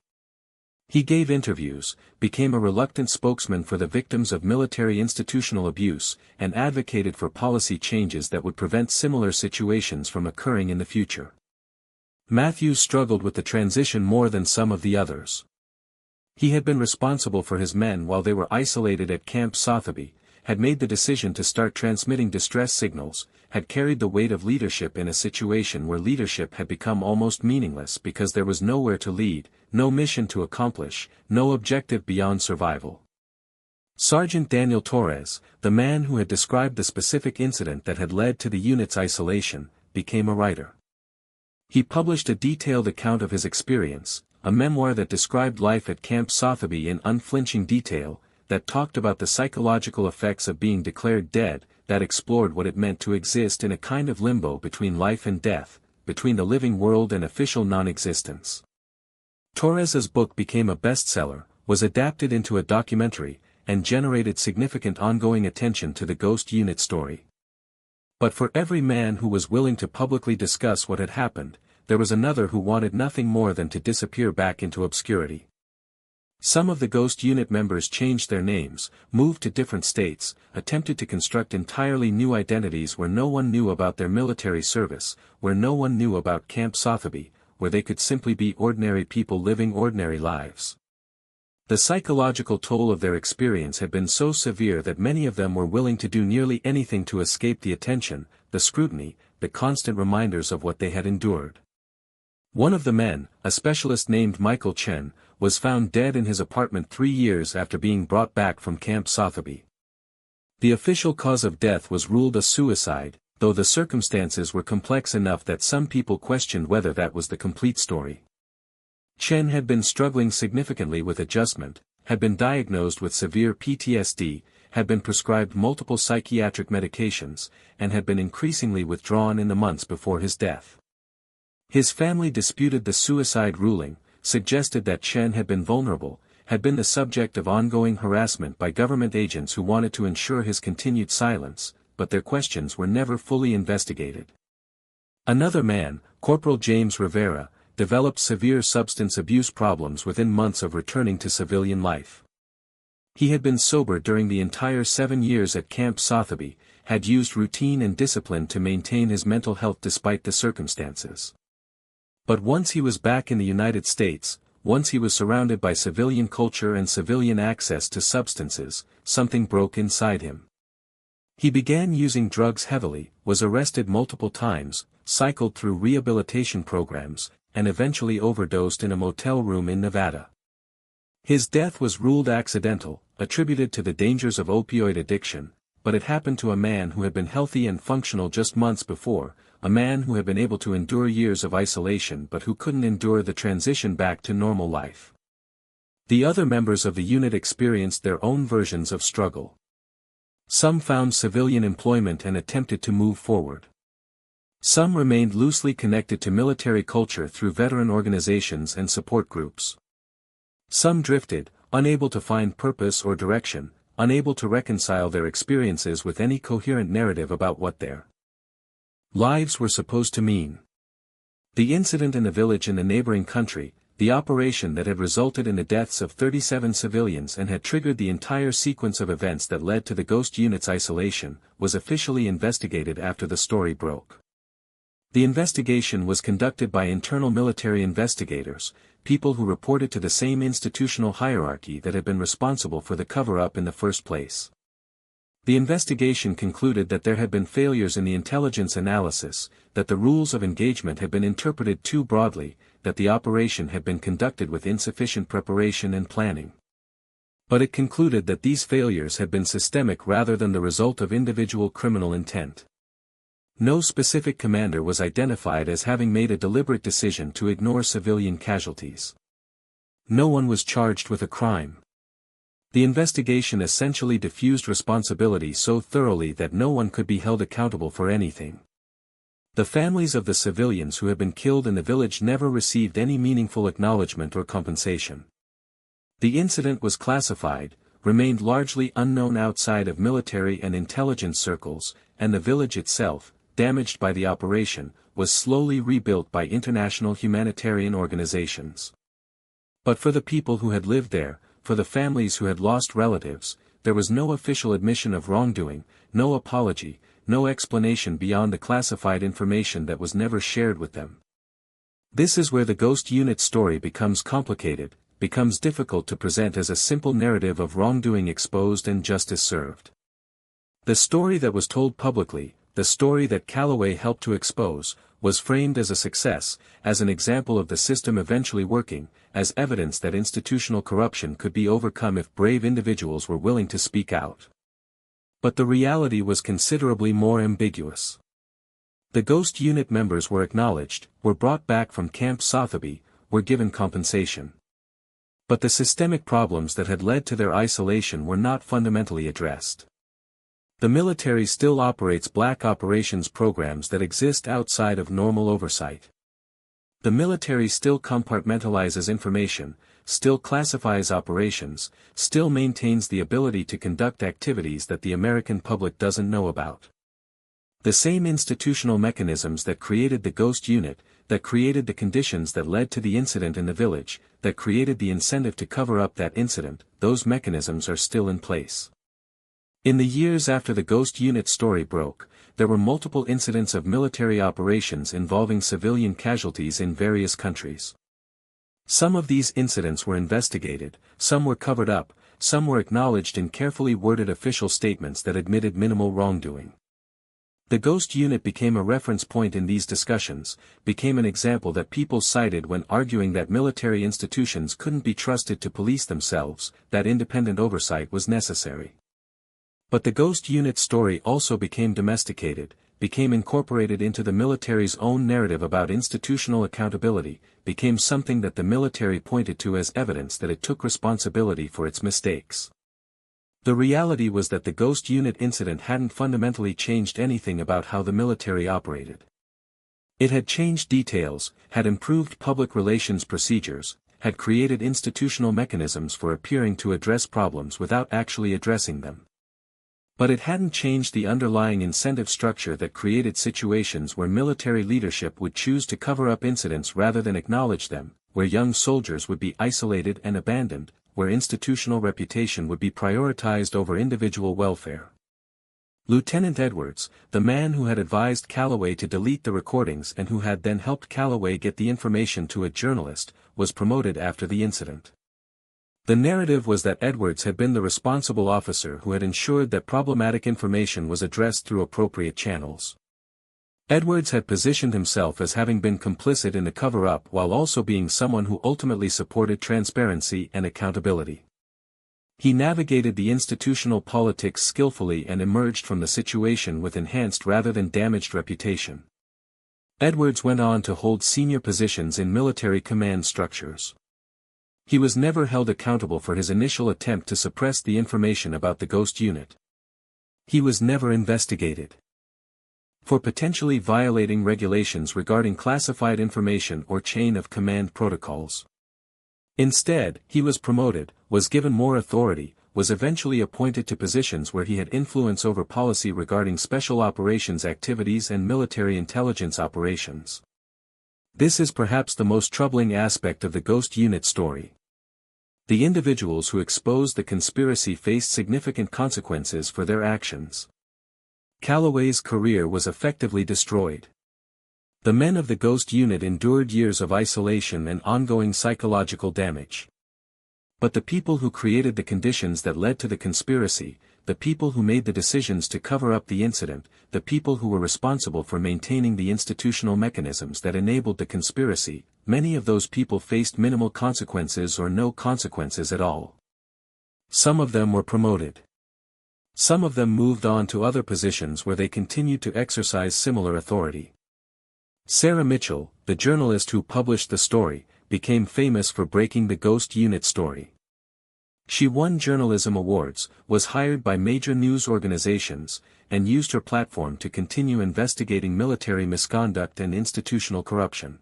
He gave interviews, became a reluctant spokesman for the victims of military institutional abuse, and advocated for policy changes that would prevent similar situations from occurring in the future. Matthews struggled with the transition more than some of the others. He had been responsible for his men while they were isolated at Camp Sotheby, had made the decision to start transmitting distress signals, had carried the weight of leadership in a situation where leadership had become almost meaningless because there was nowhere to lead, no mission to accomplish, no objective beyond survival. Sergeant Daniel Torres, the man who had described the specific incident that had led to the unit's isolation, became a writer. He published a detailed account of his experience, a memoir that described life at Camp Sotheby in unflinching detail, that talked about the psychological effects of being declared dead, that explored what it meant to exist in a kind of limbo between life and death, between the living world and official non-existence. Torres's book became a bestseller, was adapted into a documentary, and generated significant ongoing attention to the Ghost Unit story. But for every man who was willing to publicly discuss what had happened, there was another who wanted nothing more than to disappear back into obscurity. Some of the Ghost Unit members changed their names, moved to different states, attempted to construct entirely new identities where no one knew about their military service, where no one knew about Camp Sotheby, where they could simply be ordinary people living ordinary lives. The psychological toll of their experience had been so severe that many of them were willing to do nearly anything to escape the attention, the scrutiny, the constant reminders of what they had endured. One of the men, a specialist named Michael Chen, was found dead in his apartment 3 years after being brought back from Camp Sotheby. The official cause of death was ruled a suicide, though the circumstances were complex enough that some people questioned whether that was the complete story. Chen had been struggling significantly with adjustment, had been diagnosed with severe PTSD, had been prescribed multiple psychiatric medications, and had been increasingly withdrawn in the months before his death. His family disputed the suicide ruling, suggested that Chen had been vulnerable, had been the subject of ongoing harassment by government agents who wanted to ensure his continued silence, but their questions were never fully investigated. Another man, Corporal James Rivera, developed severe substance abuse problems within months of returning to civilian life. He had been sober during the entire 7 years at Camp Sotheby, had used routine and discipline to maintain his mental health despite the circumstances. But once he was back in the United States, once he was surrounded by civilian culture and civilian access to substances, something broke inside him. He began using drugs heavily, was arrested multiple times, cycled through rehabilitation programs, and eventually overdosed in a motel room in Nevada. His death was ruled accidental, attributed to the dangers of opioid addiction, but it happened to a man who had been healthy and functional just months before, a man who had been able to endure years of isolation but who couldn't endure the transition back to normal life. The other members of the unit experienced their own versions of struggle. Some found civilian employment and attempted to move forward. Some remained loosely connected to military culture through veteran organizations and support groups. Some drifted, unable to find purpose or direction, unable to reconcile their experiences with any coherent narrative about what their lives were supposed to mean. The incident in the village in the neighboring country, the operation that had resulted in the deaths of 37 civilians and had triggered the entire sequence of events that led to the Ghost Unit's isolation, was officially investigated after the story broke. The investigation was conducted by internal military investigators, people who reported to the same institutional hierarchy that had been responsible for the cover-up in the first place. The investigation concluded that there had been failures in the intelligence analysis, that the rules of engagement had been interpreted too broadly, that the operation had been conducted with insufficient preparation and planning. But it concluded that these failures had been systemic rather than the result of individual criminal intent. No specific commander was identified as having made a deliberate decision to ignore civilian casualties. No one was charged with a crime. The investigation essentially diffused responsibility so thoroughly that no one could be held accountable for anything. The families of the civilians who had been killed in the village never received any meaningful acknowledgement or compensation. The incident was classified, remained largely unknown outside of military and intelligence circles, and the village itself, damaged by the operation, was slowly rebuilt by international humanitarian organizations. But for the people who had lived there, for the families who had lost relatives, there was no official admission of wrongdoing, no apology, no explanation beyond the classified information that was never shared with them. This is where the ghost unit story becomes complicated, becomes difficult to present as a simple narrative of wrongdoing exposed and justice served. The story that was told publicly, the story that Calloway helped to expose, was framed as a success, as an example of the system eventually working, as evidence that institutional corruption could be overcome if brave individuals were willing to speak out. But the reality was considerably more ambiguous. The ghost unit members were acknowledged, were brought back from Camp Sotheby, were given compensation. But the systemic problems that had led to their isolation were not fundamentally addressed. The military still operates black operations programs that exist outside of normal oversight. The military still compartmentalizes information, still classifies operations, still maintains the ability to conduct activities that the American public doesn't know about. The same institutional mechanisms that created the ghost unit, that created the conditions that led to the incident in the village, that created the incentive to cover up that incident, those mechanisms are still in place. In the years after the ghost unit story broke, there were multiple incidents of military operations involving civilian casualties in various countries. Some of these incidents were investigated, some were covered up, some were acknowledged in carefully worded official statements that admitted minimal wrongdoing. The ghost unit became a reference point in these discussions, became an example that people cited when arguing that military institutions couldn't be trusted to police themselves, that independent oversight was necessary. But the ghost unit story also became domesticated, became incorporated into the military's own narrative about institutional accountability, became something that the military pointed to as evidence that it took responsibility for its mistakes. The reality was that the ghost unit incident hadn't fundamentally changed anything about how the military operated. It had changed details, had improved public relations procedures, had created institutional mechanisms for appearing to address problems without actually addressing them. But it hadn't changed the underlying incentive structure that created situations where military leadership would choose to cover up incidents rather than acknowledge them, where young soldiers would be isolated and abandoned, where institutional reputation would be prioritized over individual welfare. Lieutenant Edwards, the man who had advised Calloway to delete the recordings and who had then helped Calloway get the information to a journalist, was promoted after the incident. The narrative was that Edwards had been the responsible officer who had ensured that problematic information was addressed through appropriate channels. Edwards had positioned himself as having been complicit in the cover-up while also being someone who ultimately supported transparency and accountability. He navigated the institutional politics skillfully and emerged from the situation with enhanced rather than damaged reputation. Edwards went on to hold senior positions in military command structures. He was never held accountable for his initial attempt to suppress the information about the ghost unit. He was never investigated for potentially violating regulations regarding classified information or chain of command protocols. Instead, he was promoted, was given more authority, was eventually appointed to positions where he had influence over policy regarding special operations activities and military intelligence operations. This is perhaps the most troubling aspect of the ghost unit story. The individuals who exposed the conspiracy faced significant consequences for their actions. Calloway's career was effectively destroyed. The men of the Ghost Unit endured years of isolation and ongoing psychological damage. But the people who created the conditions that led to the conspiracy, the people who made the decisions to cover up the incident, the people who were responsible for maintaining the institutional mechanisms that enabled the conspiracy, many of those people faced minimal consequences or no consequences at all. Some of them were promoted. Some of them moved on to other positions where they continued to exercise similar authority. Sarah Mitchell, the journalist who published the story, became famous for breaking the Ghost Unit story. She won journalism awards, was hired by major news organizations, and used her platform to continue investigating military misconduct and institutional corruption.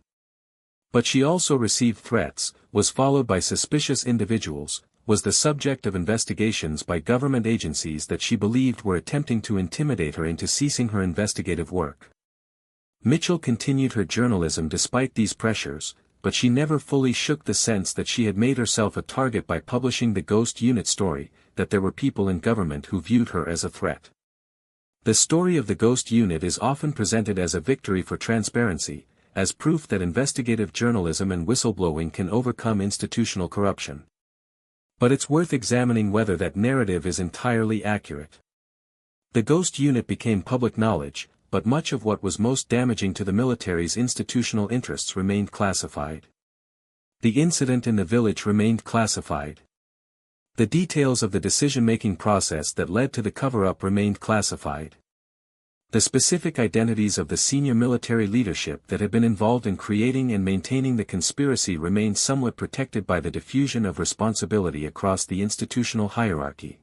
But she also received threats, was followed by suspicious individuals, was the subject of investigations by government agencies that she believed were attempting to intimidate her into ceasing her investigative work. Mitchell continued her journalism despite these pressures, but she never fully shook the sense that she had made herself a target by publishing the Ghost Unit story, that there were people in government who viewed her as a threat. The story of the Ghost Unit is often presented as a victory for transparency, as proof that investigative journalism and whistleblowing can overcome institutional corruption. But it's worth examining whether that narrative is entirely accurate. The Ghost Unit became public knowledge, but much of what was most damaging to the military's institutional interests remained classified. The incident in the village remained classified. The details of the decision-making process that led to the cover-up remained classified. The specific identities of the senior military leadership that had been involved in creating and maintaining the conspiracy remained somewhat protected by the diffusion of responsibility across the institutional hierarchy.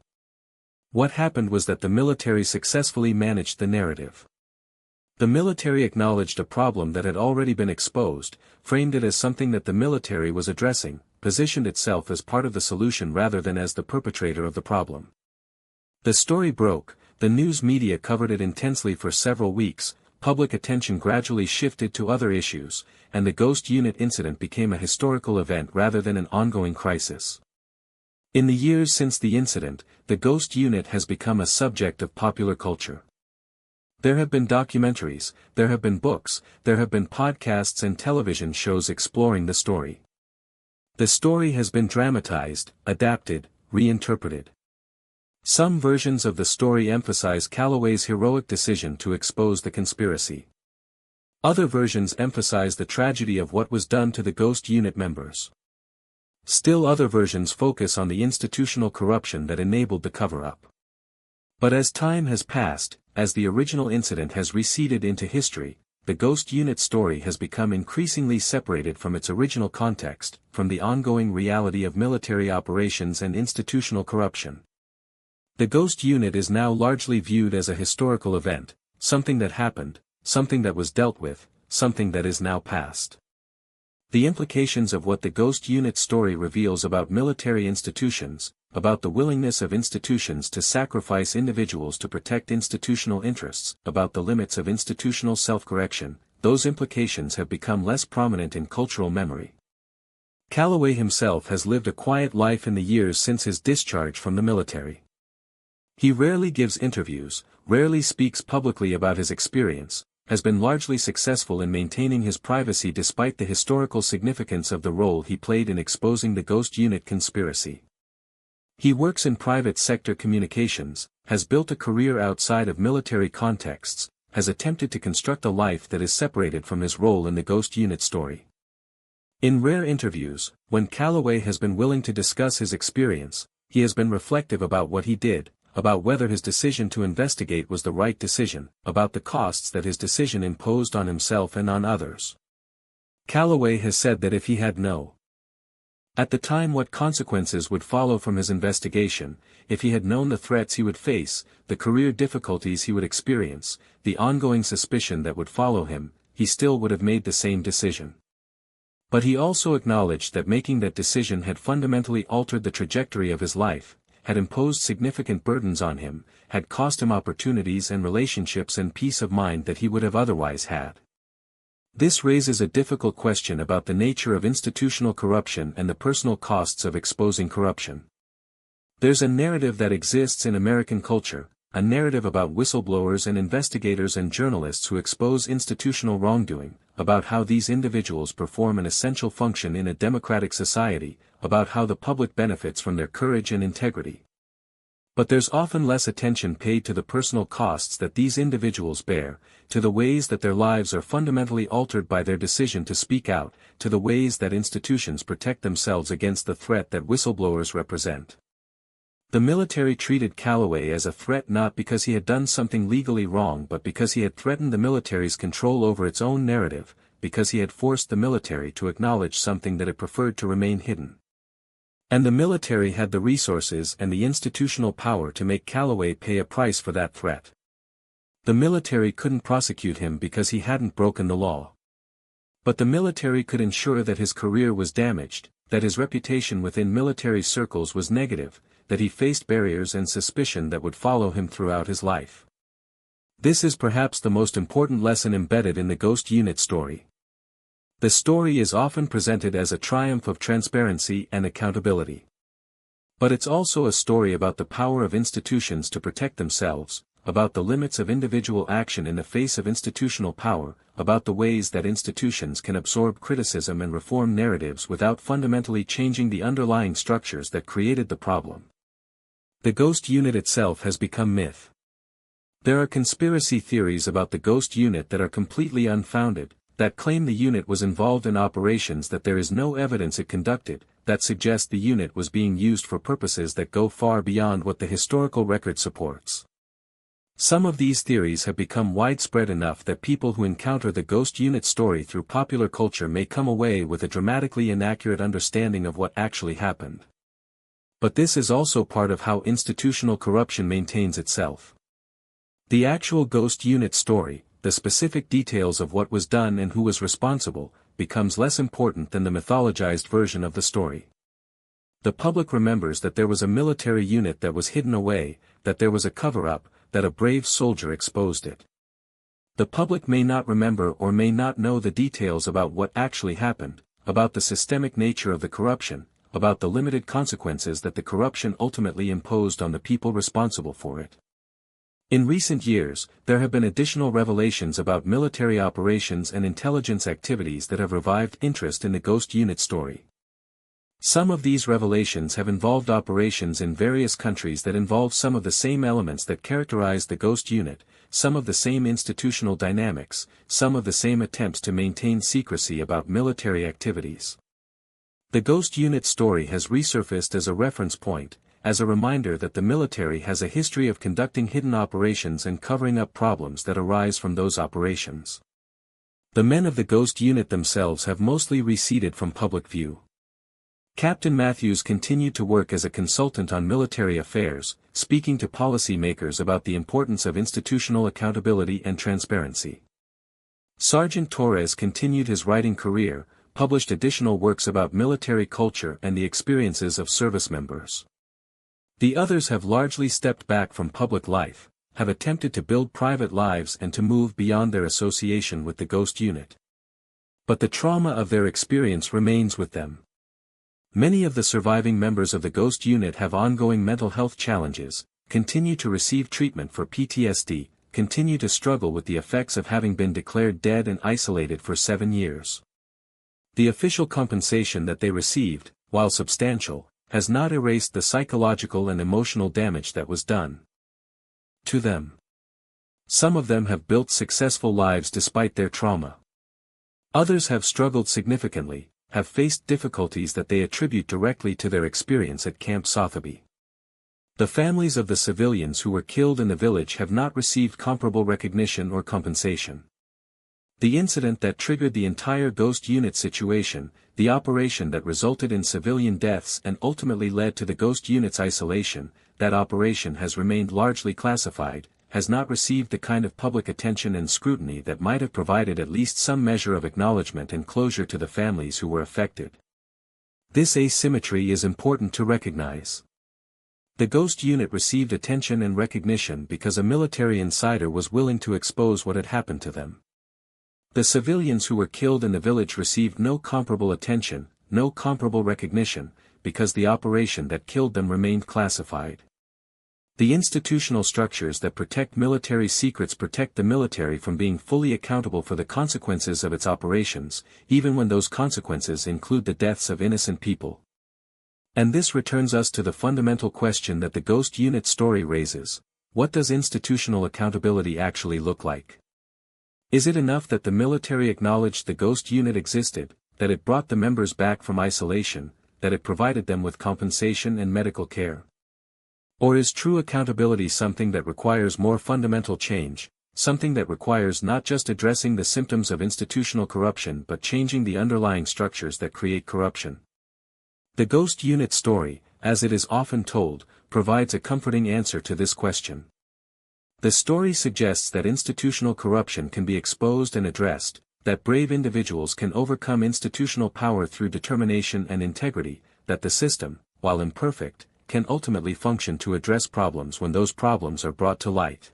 What happened was that the military successfully managed the narrative. The military acknowledged a problem that had already been exposed, framed it as something that the military was addressing, positioned itself as part of the solution rather than as the perpetrator of the problem. The story broke, the news media covered it intensely for several weeks, public attention gradually shifted to other issues, and the Ghost Unit incident became a historical event rather than an ongoing crisis. In the years since the incident, the Ghost Unit has become a subject of popular culture. There have been documentaries, there have been books, there have been podcasts and television shows exploring the story. The story has been dramatized, adapted, reinterpreted. Some versions of the story emphasize Calloway's heroic decision to expose the conspiracy. Other versions emphasize the tragedy of what was done to the Ghost Unit members. Still other versions focus on the institutional corruption that enabled the cover-up. But as time has passed, as the original incident has receded into history, the Ghost Unit story has become increasingly separated from its original context, from the ongoing reality of military operations and institutional corruption. The Ghost Unit is now largely viewed as a historical event, something that happened, something that was dealt with, something that is now past. The implications of what the Ghost Unit story reveals about military institutions, about the willingness of institutions to sacrifice individuals to protect institutional interests, about the limits of institutional self-correction, those implications have become less prominent in cultural memory. Calloway himself has lived a quiet life in the years since his discharge from the military. He rarely gives interviews, rarely speaks publicly about his experience, has been largely successful in maintaining his privacy despite the historical significance of the role he played in exposing the Ghost Unit conspiracy. He works in private sector communications, has built a career outside of military contexts, has attempted to construct a life that is separated from his role in the Ghost Unit story. In rare interviews, when Calloway has been willing to discuss his experience, he has been reflective about what he did, about whether his decision to investigate was the right decision, about the costs that his decision imposed on himself and on others. Calloway has said that if he had known at the time what consequences would follow from his investigation, if he had known the threats he would face, the career difficulties he would experience, the ongoing suspicion that would follow him, he still would have made the same decision. But he also acknowledged that making that decision had fundamentally altered the trajectory of his life, had imposed significant burdens on him, had cost him opportunities and relationships and peace of mind that he would have otherwise had. This raises a difficult question about the nature of institutional corruption and the personal costs of exposing corruption. There's a narrative that exists in American culture, a narrative about whistleblowers and investigators and journalists who expose institutional wrongdoing, about how these individuals perform an essential function in a democratic society, about how the public benefits from their courage and integrity. But there's often less attention paid to the personal costs that these individuals bear, to the ways that their lives are fundamentally altered by their decision to speak out, to the ways that institutions protect themselves against the threat that whistleblowers represent. The military treated Calloway as a threat not because he had done something legally wrong but because he had threatened the military's control over its own narrative, because he had forced the military to acknowledge something that it preferred to remain hidden. And the military had the resources and the institutional power to make Calloway pay a price for that threat. The military couldn't prosecute him because he hadn't broken the law. But the military could ensure that his career was damaged, that his reputation within military circles was negative, that he faced barriers and suspicion that would follow him throughout his life. This is perhaps the most important lesson embedded in the Ghost Unit story. The story is often presented as a triumph of transparency and accountability. But it's also a story about the power of institutions to protect themselves, about the limits of individual action in the face of institutional power, about the ways that institutions can absorb criticism and reform narratives without fundamentally changing the underlying structures that created the problem. The Ghost Unit itself has become myth. There are conspiracy theories about the Ghost Unit that are completely unfounded, that claim the unit was involved in operations that there is no evidence it conducted, that suggest the unit was being used for purposes that go far beyond what the historical record supports. Some of these theories have become widespread enough that people who encounter the Ghost Unit story through popular culture may come away with a dramatically inaccurate understanding of what actually happened. But this is also part of how institutional corruption maintains itself. The actual Ghost Unit story, the specific details of what was done and who was responsible, becomes less important than the mythologized version of the story. The public remembers that there was a military unit that was hidden away, that there was a cover-up, that a brave soldier exposed it. The public may not remember or may not know the details about what actually happened, about the systemic nature of the corruption, about the limited consequences that the corruption ultimately imposed on the people responsible for it. In recent years, there have been additional revelations about military operations and intelligence activities that have revived interest in the Ghost Unit story. Some of these revelations have involved operations in various countries that involve some of the same elements that characterize the Ghost Unit, some of the same institutional dynamics, some of the same attempts to maintain secrecy about military activities. The Ghost Unit story has resurfaced as a reference point, as a reminder that the military has a history of conducting hidden operations and covering up problems that arise from those operations. The men of the Ghost Unit themselves have mostly receded from public view. Captain Matthews continued to work as a consultant on military affairs, speaking to policymakers about the importance of institutional accountability and transparency. Sergeant Torres continued his writing career, published additional works about military culture and the experiences of service members. The others have largely stepped back from public life, have attempted to build private lives and to move beyond their association with the Ghost Unit. But the trauma of their experience remains with them. Many of the surviving members of the Ghost Unit have ongoing mental health challenges, continue to receive treatment for PTSD, continue to struggle with the effects of having been declared dead and isolated for 7 years. The official compensation that they received, while substantial, has not erased the psychological and emotional damage that was done to them. Some of them have built successful lives despite their trauma. Others have struggled significantly, have faced difficulties that they attribute directly to their experience at Camp Sotheby. The families of the civilians who were killed in the village have not received comparable recognition or compensation. The incident that triggered the entire Ghost Unit situation, the operation that resulted in civilian deaths and ultimately led to the Ghost Unit's isolation, that operation has remained largely classified, has not received the kind of public attention and scrutiny that might have provided at least some measure of acknowledgement and closure to the families who were affected. This asymmetry is important to recognize. The Ghost Unit received attention and recognition because a military insider was willing to expose what had happened to them. The civilians who were killed in the village received no comparable attention, no comparable recognition, because the operation that killed them remained classified. The institutional structures that protect military secrets protect the military from being fully accountable for the consequences of its operations, even when those consequences include the deaths of innocent people. And this returns us to the fundamental question that the Ghost Unit story raises: what does institutional accountability actually look like? Is it enough that the military acknowledged the Ghost Unit existed, that it brought the members back from isolation, that it provided them with compensation and medical care? Or is true accountability something that requires more fundamental change, something that requires not just addressing the symptoms of institutional corruption but changing the underlying structures that create corruption? The Ghost Unit story, as it is often told, provides a comforting answer to this question. The story suggests that institutional corruption can be exposed and addressed, that brave individuals can overcome institutional power through determination and integrity, that the system, while imperfect, can ultimately function to address problems when those problems are brought to light.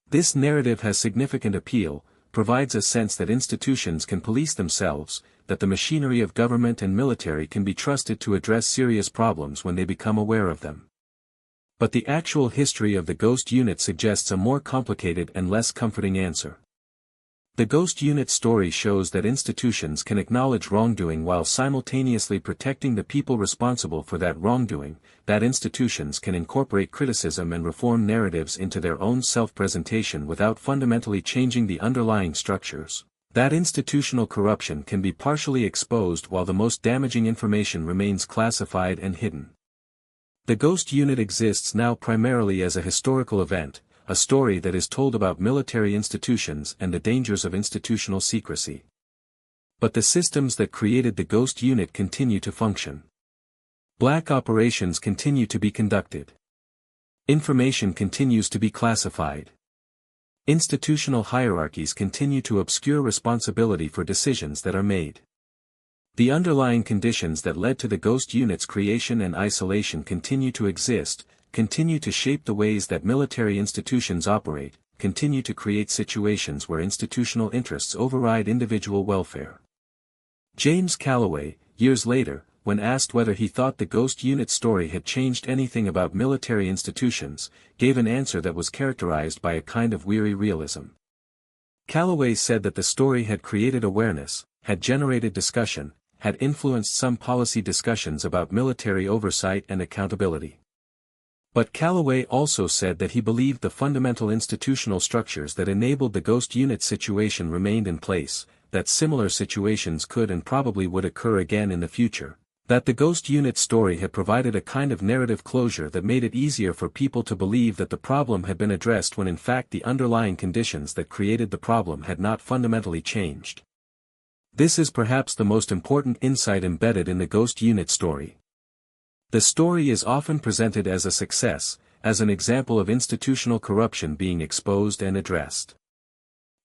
This narrative has significant appeal, provides a sense that institutions can police themselves, that the machinery of government and military can be trusted to address serious problems when they become aware of them. But the actual history of the Ghost Unit suggests a more complicated and less comforting answer. The Ghost Unit story shows that institutions can acknowledge wrongdoing while simultaneously protecting the people responsible for that wrongdoing, that institutions can incorporate criticism and reform narratives into their own self-presentation without fundamentally changing the underlying structures, that institutional corruption can be partially exposed while the most damaging information remains classified and hidden. The Ghost Unit exists now primarily as a historical event, a story that is told about military institutions and the dangers of institutional secrecy. But the systems that created the Ghost Unit continue to function. Black operations continue to be conducted. Information continues to be classified. Institutional hierarchies continue to obscure responsibility for decisions that are made. The underlying conditions that led to the Ghost Unit's creation and isolation continue to exist, continue to shape the ways that military institutions operate, continue to create situations where institutional interests override individual welfare. James Calloway, years later, when asked whether he thought the Ghost Unit story had changed anything about military institutions, gave an answer that was characterized by a kind of weary realism. Calloway said that the story had created awareness, had generated discussion, had influenced some policy discussions about military oversight and accountability. But Calloway also said that he believed the fundamental institutional structures that enabled the Ghost Unit situation remained in place, that similar situations could and probably would occur again in the future, that the Ghost Unit story had provided a kind of narrative closure that made it easier for people to believe that the problem had been addressed when in fact the underlying conditions that created the problem had not fundamentally changed. This is perhaps the most important insight embedded in the Ghost Unit story. The story is often presented as a success, as an example of institutional corruption being exposed and addressed.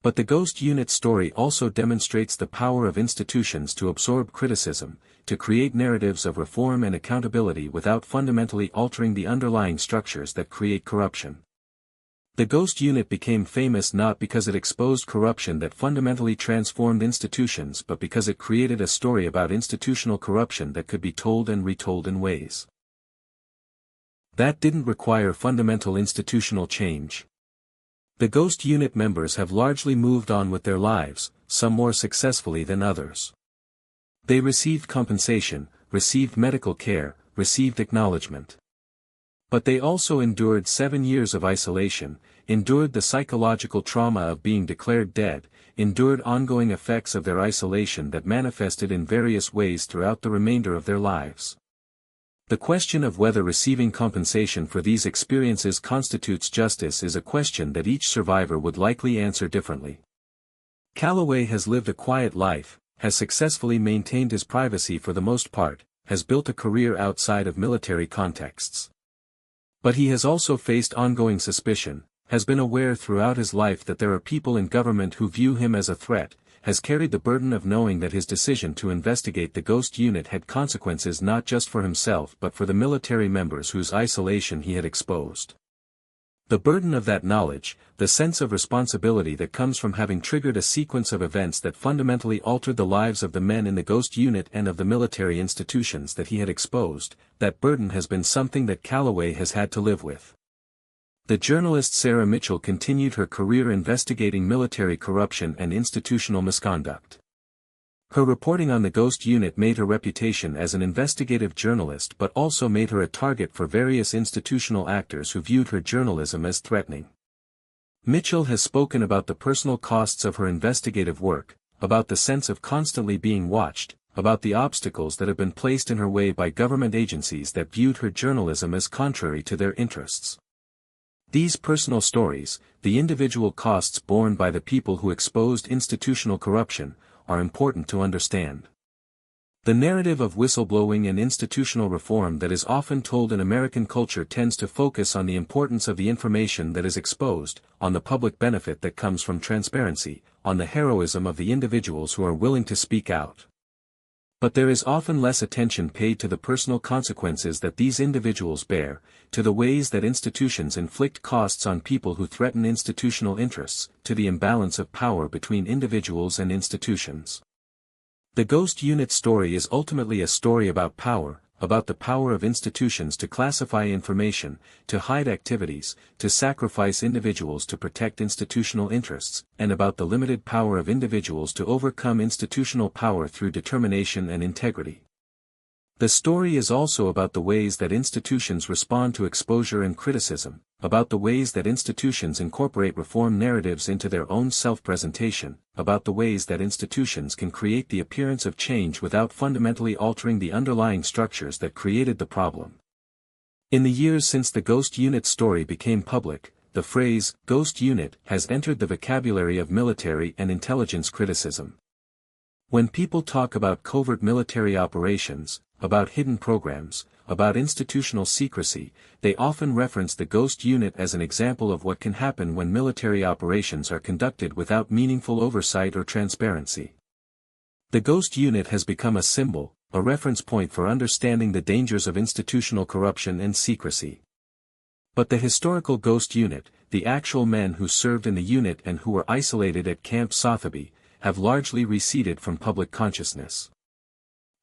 But the Ghost Unit story also demonstrates the power of institutions to absorb criticism, to create narratives of reform and accountability without fundamentally altering the underlying structures that create corruption. The Ghost Unit became famous not because it exposed corruption that fundamentally transformed institutions but because it created a story about institutional corruption that could be told and retold in ways that didn't require fundamental institutional change. The Ghost Unit members have largely moved on with their lives, some more successfully than others. They received compensation, received medical care, received acknowledgement. But they also endured 7 years of isolation, endured the psychological trauma of being declared dead, endured ongoing effects of their isolation that manifested in various ways throughout the remainder of their lives. The question of whether receiving compensation for these experiences constitutes justice is a question that each survivor would likely answer differently. Calloway has lived a quiet life, has successfully maintained his privacy for the most part, has built a career outside of military contexts. But he has also faced ongoing suspicion, has been aware throughout his life that there are people in government who view him as a threat, has carried the burden of knowing that his decision to investigate the Ghost Unit had consequences not just for himself but for the military members whose isolation he had exposed. The burden of that knowledge, the sense of responsibility that comes from having triggered a sequence of events that fundamentally altered the lives of the men in the Ghost Unit and of the military institutions that he had exposed, that burden has been something that Calloway has had to live with. The journalist Sarah Mitchell continued her career investigating military corruption and institutional misconduct. Her reporting on the Ghost Unit made her reputation as an investigative journalist but also made her a target for various institutional actors who viewed her journalism as threatening. Mitchell has spoken about the personal costs of her investigative work, about the sense of constantly being watched, about the obstacles that have been placed in her way by government agencies that viewed her journalism as contrary to their interests. These personal stories, the individual costs borne by the people who exposed institutional corruption, are important to understand. The narrative of whistleblowing and institutional reform that is often told in American culture tends to focus on the importance of the information that is exposed, on the public benefit that comes from transparency, on the heroism of the individuals who are willing to speak out. But there is often less attention paid to the personal consequences that these individuals bear, to the ways that institutions inflict costs on people who threaten institutional interests, to the imbalance of power between individuals and institutions. The Ghost Unit story is ultimately a story about power, about the power of institutions to classify information, to hide activities, to sacrifice individuals to protect institutional interests, and about the limited power of individuals to overcome institutional power through determination and integrity. The story is also about the ways that institutions respond to exposure and criticism, about the ways that institutions incorporate reform narratives into their own self-presentation, about the ways that institutions can create the appearance of change without fundamentally altering the underlying structures that created the problem. In the years since the Ghost Unit story became public, the phrase, Ghost Unit, has entered the vocabulary of military and intelligence criticism. When people talk about covert military operations, about hidden programs, about institutional secrecy, they often reference the Ghost Unit as an example of what can happen when military operations are conducted without meaningful oversight or transparency. The Ghost Unit has become a symbol, a reference point for understanding the dangers of institutional corruption and secrecy. But the historical Ghost Unit, the actual men who served in the unit and who were isolated at Camp Sotheby, have largely receded from public consciousness.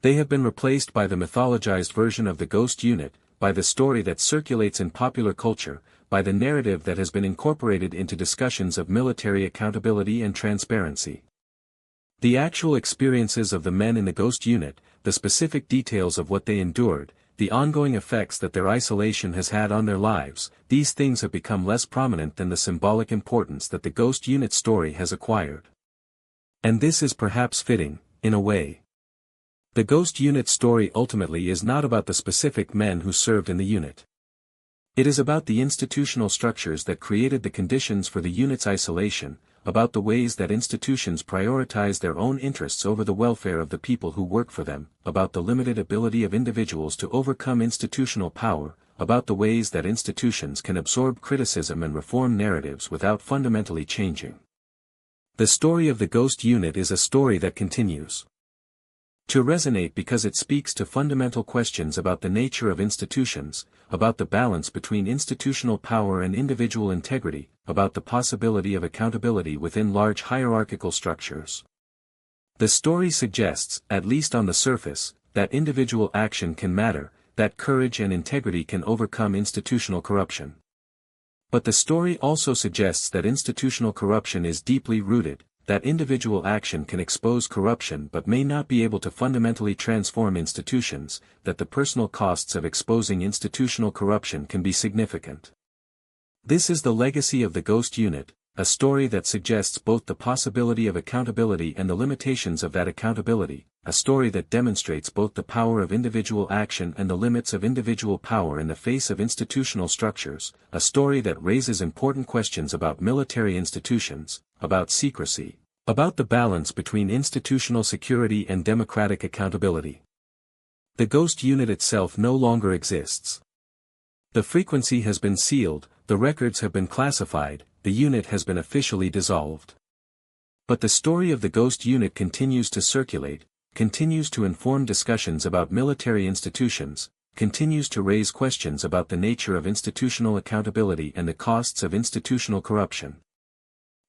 They have been replaced by the mythologized version of the Ghost Unit, by the story that circulates in popular culture, by the narrative that has been incorporated into discussions of military accountability and transparency. The actual experiences of the men in the Ghost Unit, the specific details of what they endured, the ongoing effects that their isolation has had on their lives, these things have become less prominent than the symbolic importance that the Ghost Unit story has acquired. And this is perhaps fitting, in a way. The Ghost Unit story ultimately is not about the specific men who served in the unit. It is about the institutional structures that created the conditions for the unit's isolation, about the ways that institutions prioritize their own interests over the welfare of the people who work for them, about the limited ability of individuals to overcome institutional power, about the ways that institutions can absorb criticism and reform narratives without fundamentally changing. The story of the Ghost Unit is a story that continues to resonate because it speaks to fundamental questions about the nature of institutions, about the balance between institutional power and individual integrity, about the possibility of accountability within large hierarchical structures. The story suggests, at least on the surface, that individual action can matter, that courage and integrity can overcome institutional corruption. But the story also suggests that institutional corruption is deeply rooted, that individual action can expose corruption but may not be able to fundamentally transform institutions, that the personal costs of exposing institutional corruption can be significant. This is the legacy of the Ghost Unit, a story that suggests both the possibility of accountability and the limitations of that accountability, a story that demonstrates both the power of individual action and the limits of individual power in the face of institutional structures, a story that raises important questions about military institutions, about secrecy, about the balance between institutional security and democratic accountability. The Ghost Unit itself no longer exists. The frequency has been sealed, the records have been classified, the unit has been officially dissolved. But the story of the Ghost Unit continues to circulate, continues to inform discussions about military institutions, continues to raise questions about the nature of institutional accountability and the costs of institutional corruption.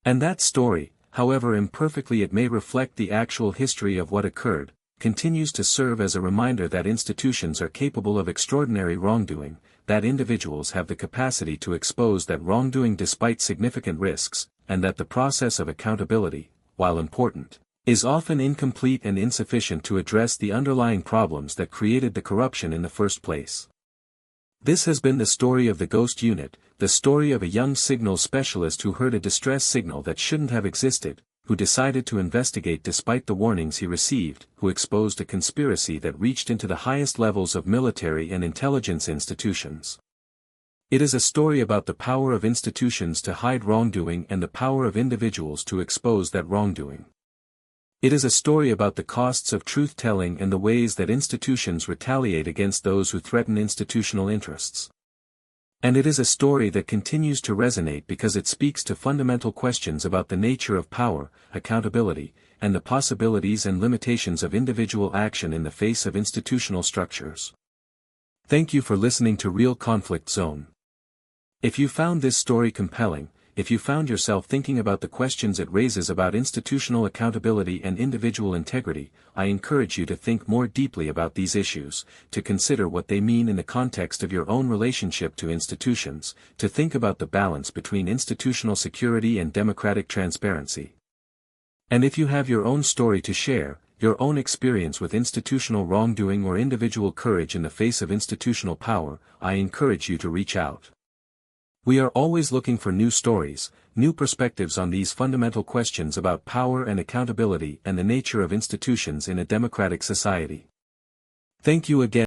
And that story, however imperfectly it may reflect the actual history of what occurred, continues to serve as a reminder that institutions are capable of extraordinary wrongdoing, that individuals have the capacity to expose that wrongdoing despite significant risks, and that the process of accountability, while important, is often incomplete and insufficient to address the underlying problems that created the corruption in the first place. This has been the story of the Ghost Unit, the story of a young signal specialist who heard a distress signal that shouldn't have existed, who decided to investigate despite the warnings he received, who exposed a conspiracy that reached into the highest levels of military and intelligence institutions. It is a story about the power of institutions to hide wrongdoing and the power of individuals to expose that wrongdoing. It is a story about the costs of truth-telling and the ways that institutions retaliate against those who threaten institutional interests. And it is a story that continues to resonate because it speaks to fundamental questions about the nature of power, accountability, and the possibilities and limitations of individual action in the face of institutional structures. Thank you for listening to Real Conflict Zone. If you found this story compelling, if you found yourself thinking about the questions it raises about institutional accountability and individual integrity, I encourage you to think more deeply about these issues, to consider what they mean in the context of your own relationship to institutions, to think about the balance between institutional security and democratic transparency. And if you have your own story to share, your own experience with institutional wrongdoing or individual courage in the face of institutional power, I encourage you to reach out. We are always looking for new stories, new perspectives on these fundamental questions about power and accountability and the nature of institutions in a democratic society. Thank you again.